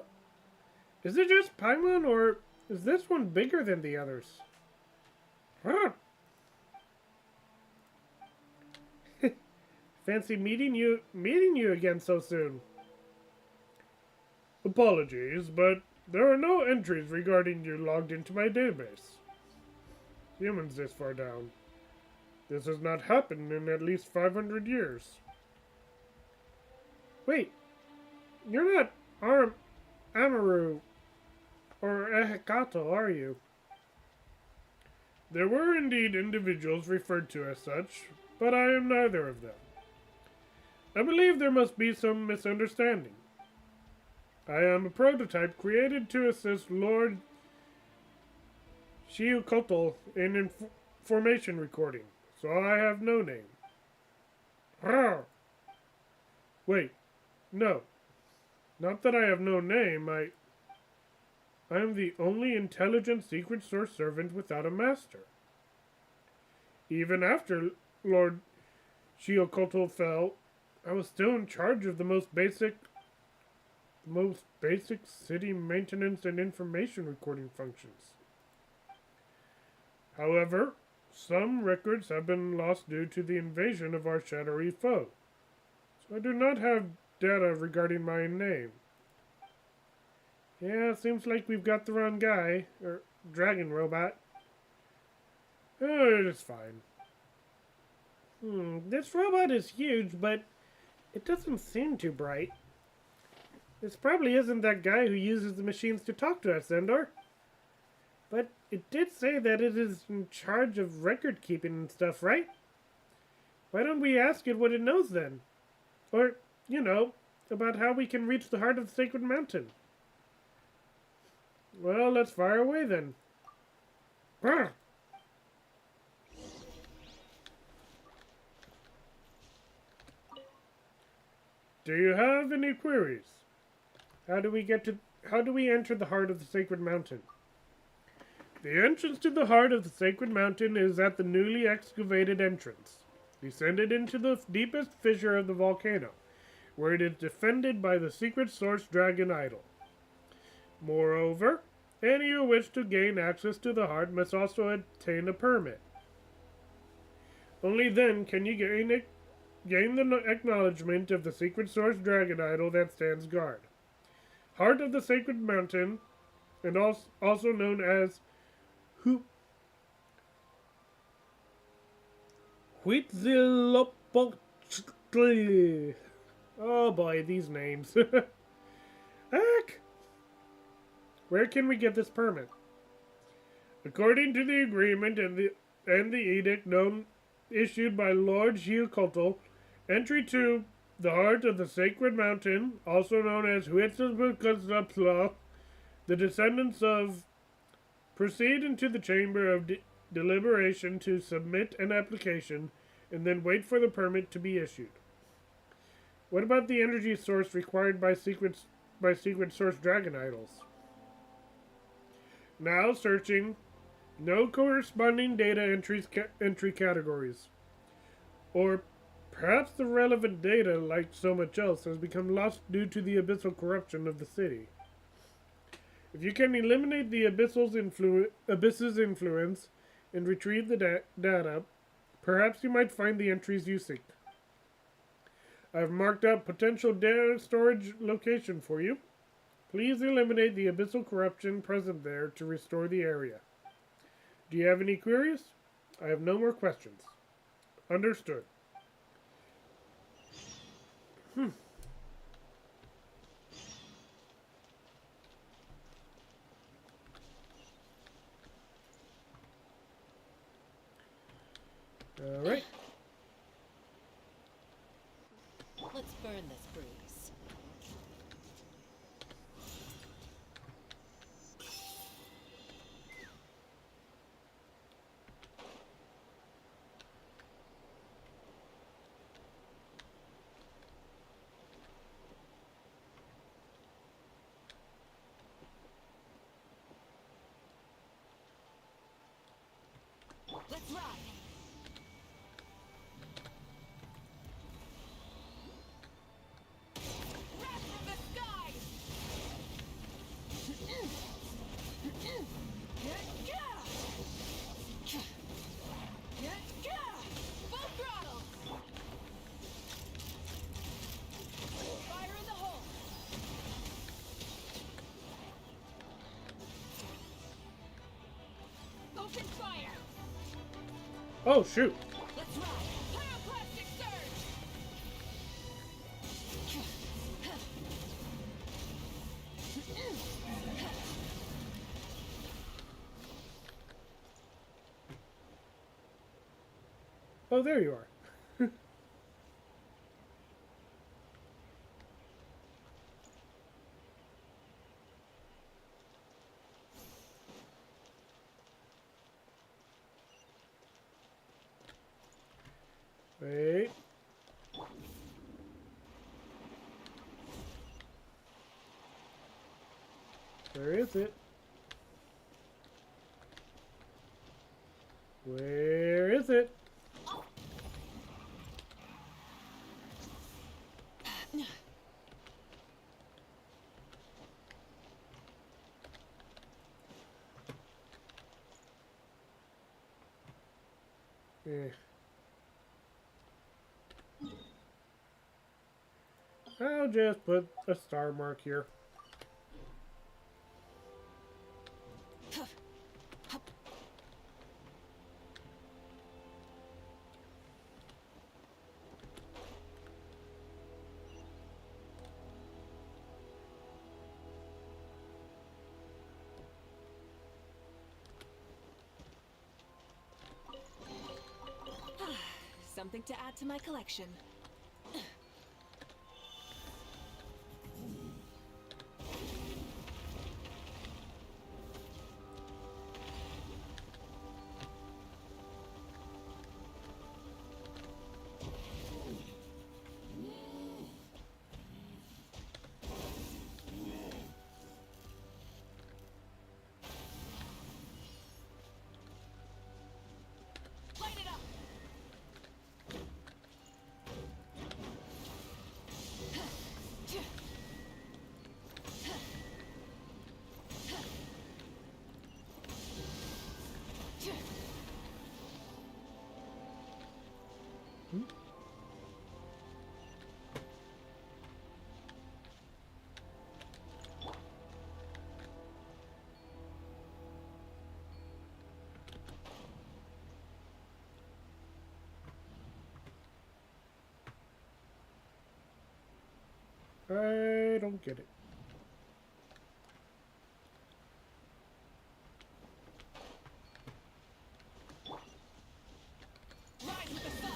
Is it just Paimon, or is this one bigger than the others? Huh? Fancy meeting you again so soon. Apologies, but there are no entries regarding you logged into my database. Humans this far down. This has not happened in at least 500 years. Wait, you're not Amaru or Ehekato, are you? There were indeed individuals referred to as such, but I am neither of them. I believe there must be some misunderstanding. I am a prototype created to assist Lord Shiukoto in information recording, so I have no name. Wait, no. Not that I have no name, I am the only intelligent secret source servant without a master. Even after Lord Shiokoto fell, I was still in charge of the most basic city maintenance and information recording functions. However, some records have been lost due to the invasion of our shadowy foe, so I do not have data regarding my name. Yeah, seems like we've got the wrong guy, or dragon robot. Oh, it is fine. This robot is huge, but it doesn't seem too bright. This probably isn't that guy who uses the machines to talk to us, Endor. But it did say that it is in charge of record keeping and stuff, right? Why don't we ask it what it knows then? Or, about how we can reach the heart of the Sacred Mountain. Well, let's fire away then. Brr. Do you have any queries? How do we enter the heart of the Sacred Mountain? The entrance to the heart of the Sacred Mountain is at the newly excavated entrance, descended into the deepest fissure of the volcano, where it is defended by the secret source dragon idol. Moreover, any who wish to gain access to the heart must also obtain a permit. Only then can you gain the acknowledgement of the secret source dragon idol that stands guard. Heart of the Sacred Mountain, and also known as Huitzilopochtli. Oh boy, these names. Heck! Where can we get this permit? According to the agreement and the edict issued by Lord Shiukoto, entry to the heart of the Sacred Mountain, also known as Huitzilopochtli, the descendants of proceed into the chamber of deliberation to submit an application and then wait for the permit to be issued. What about the energy source required by secret source dragon idols? Now searching. No corresponding data entry categories. Or perhaps the relevant data, like so much else, has become lost due to the abyssal corruption of the city. If you can eliminate the abyss's influence and retrieve the data, perhaps you might find the entries you seek. I've marked out potential data storage location for you. Please eliminate the abyssal corruption present there to restore the area. Do you have any queries? I have no more questions. Understood. All right. Let's burn this breeze. ride. Wrath from the skies. Full throttle. Fire in the hole. Open fire. Oh, shoot. Let's ride. Pyroclastic surge. Oh, there you are. Wait. Where is it? Where is it? Eh. I'll just put a star mark here. Something to add to my collection. Light it up. I don't get it. Rise with the sun.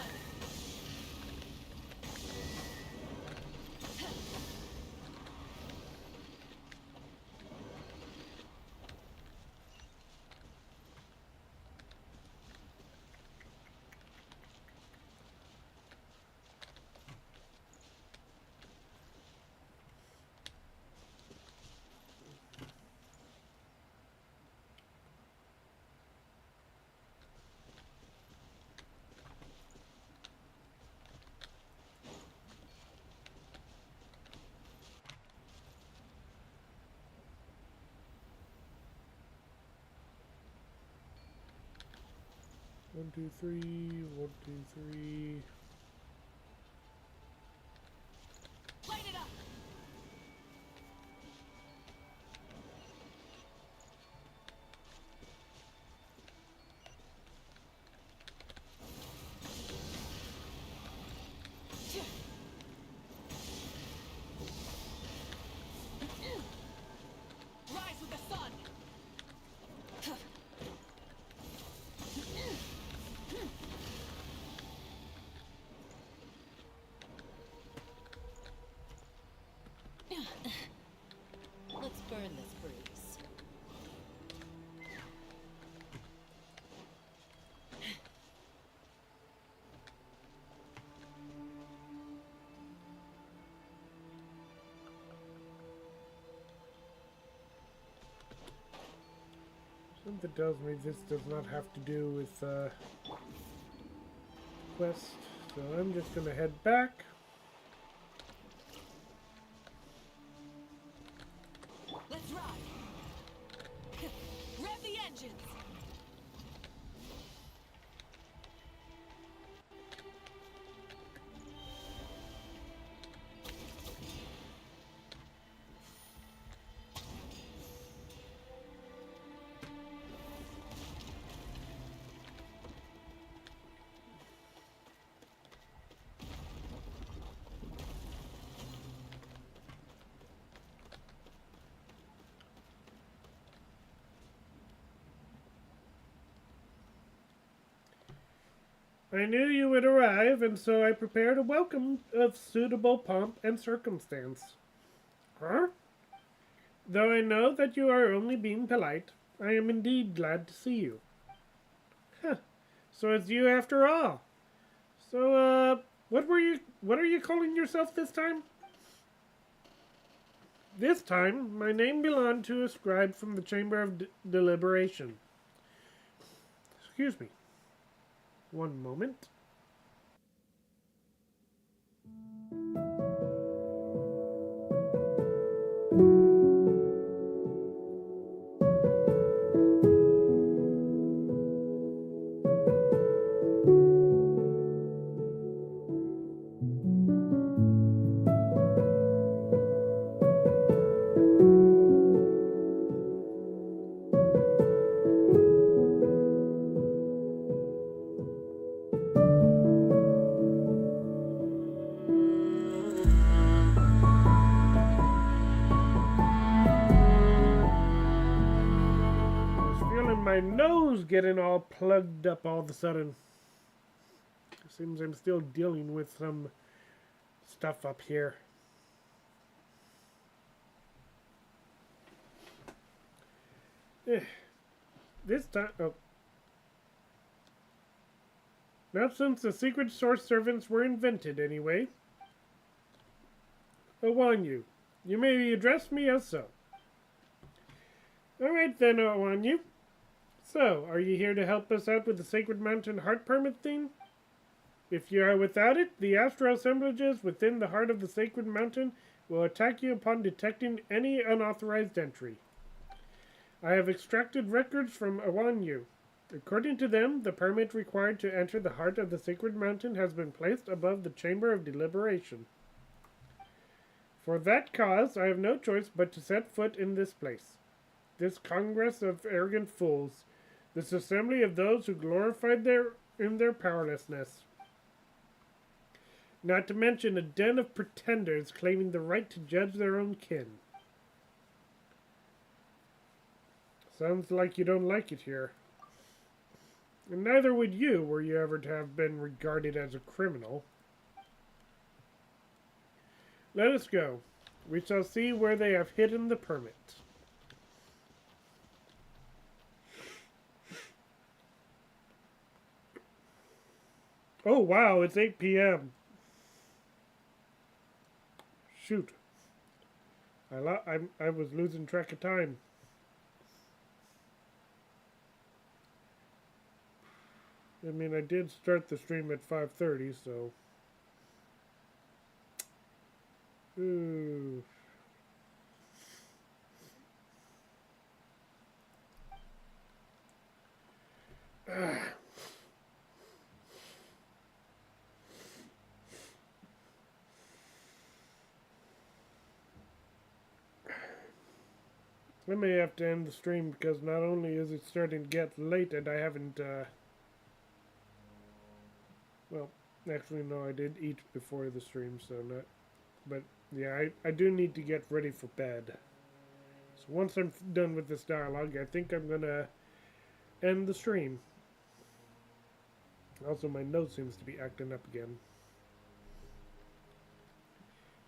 One, two, three. 1, 2, 3. Light it up. Rise with the sun. Something tells me this does not have to do with quest, so I'm just gonna head back. Let's ride. Rev the engines. I knew you would arrive, and so I prepared a welcome of suitable pomp and circumstance. Huh? Though I know that you are only being polite, I am indeed glad to see you. Huh. So it's you after all. So, what are you calling yourself this time? This time, my name belonged to a scribe from the Chamber of Deliberation. Excuse me. One moment. My nose getting all plugged up all of a sudden. It seems I'm still dealing with some stuff up here. This time, not since the secret source servants were invented, anyway. I warn you, you may address me as so. Alright then, I warn you. So, are you here to help us out with the Sacred Mountain Heart Permit thing? If you are without it, the astral assemblages within the heart of the Sacred Mountain will attack you upon detecting any unauthorized entry. I have extracted records from Awanyu. According to them, the permit required to enter the heart of the Sacred Mountain has been placed above the Chamber of Deliberation. For that cause, I have no choice but to set foot in this place. This congress of arrogant fools, this assembly of those who glorified their powerlessness. Not to mention a den of pretenders claiming the right to judge their own kin. Sounds like you don't like it here. And neither would you, were you ever to have been regarded as a criminal. Let us go. We shall see where they have hidden the permit. Oh wow, it's 8 p.m. Shoot. I was losing track of time. I mean, I did start the stream at 5:30, so. Ooh. I may have to end the stream because not only is it starting to get late and I haven't, well, actually no, I did eat before the stream, so not, but yeah, I do need to get ready for bed. So once I'm done with this dialogue, I think I'm gonna end the stream. Also, my nose seems to be acting up again.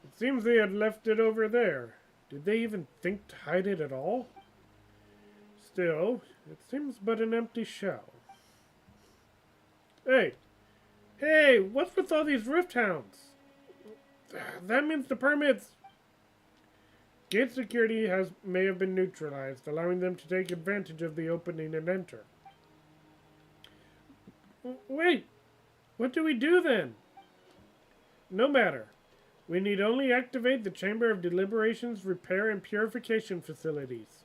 It seems they had left it over there. Did they even think to hide it at all? Still, it seems but an empty shell. Hey! Hey, what's with all these rift hounds? That means the permit's... Gate security may have been neutralized, allowing them to take advantage of the opening and enter. Wait, what do we do then? No matter. We need only activate the Chamber of Deliberations Repair and Purification facilities.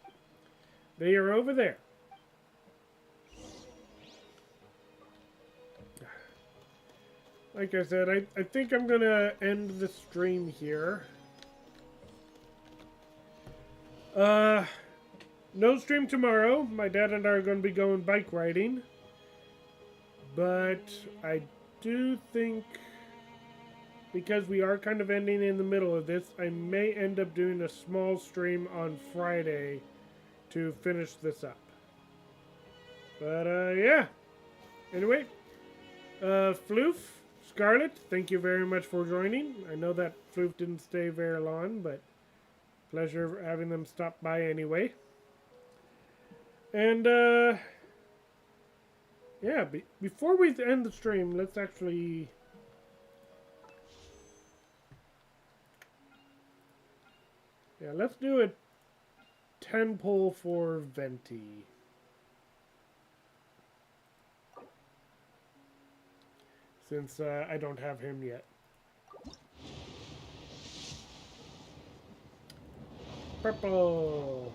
They are over there. Like I said, I think I'm going to end the stream here. No stream tomorrow. My dad and I are going to be going bike riding. But I do think, because we are kind of ending in the middle of this, I may end up doing a small stream on Friday to finish this up. But, yeah. Anyway, Floof, Scarlet, thank you very much for joining. I know that Floof didn't stay very long, but pleasure having them stop by anyway. And, yeah, before we end the stream, let's actually... Yeah, let's do a 10 pull for Venti. Since I don't have him yet. Purple!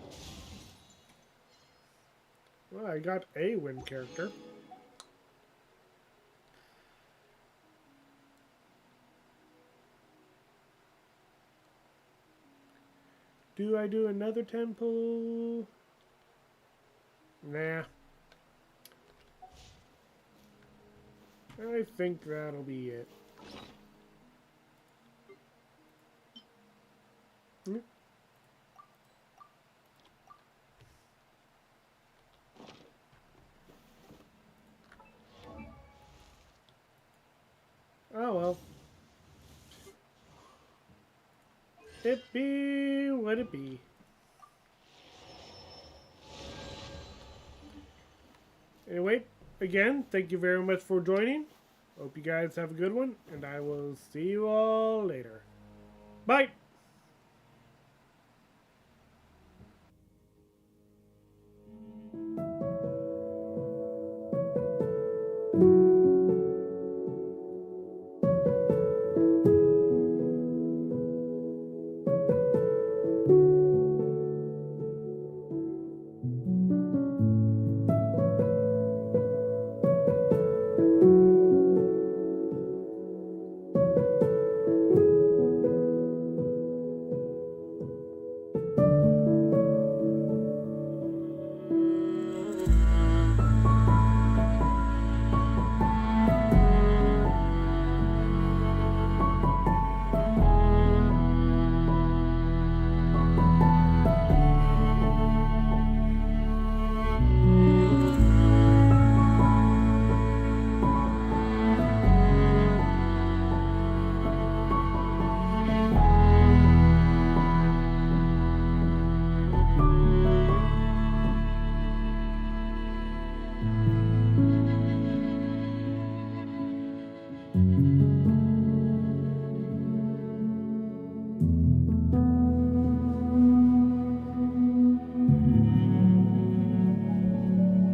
Well, I got a wind character. Do I do another 10 pull? Nah. I think that'll be it. Oh well. It be what it be. Anyway, again, thank you very much for joining. Hope you guys have a good one, and I will see you all later. Bye!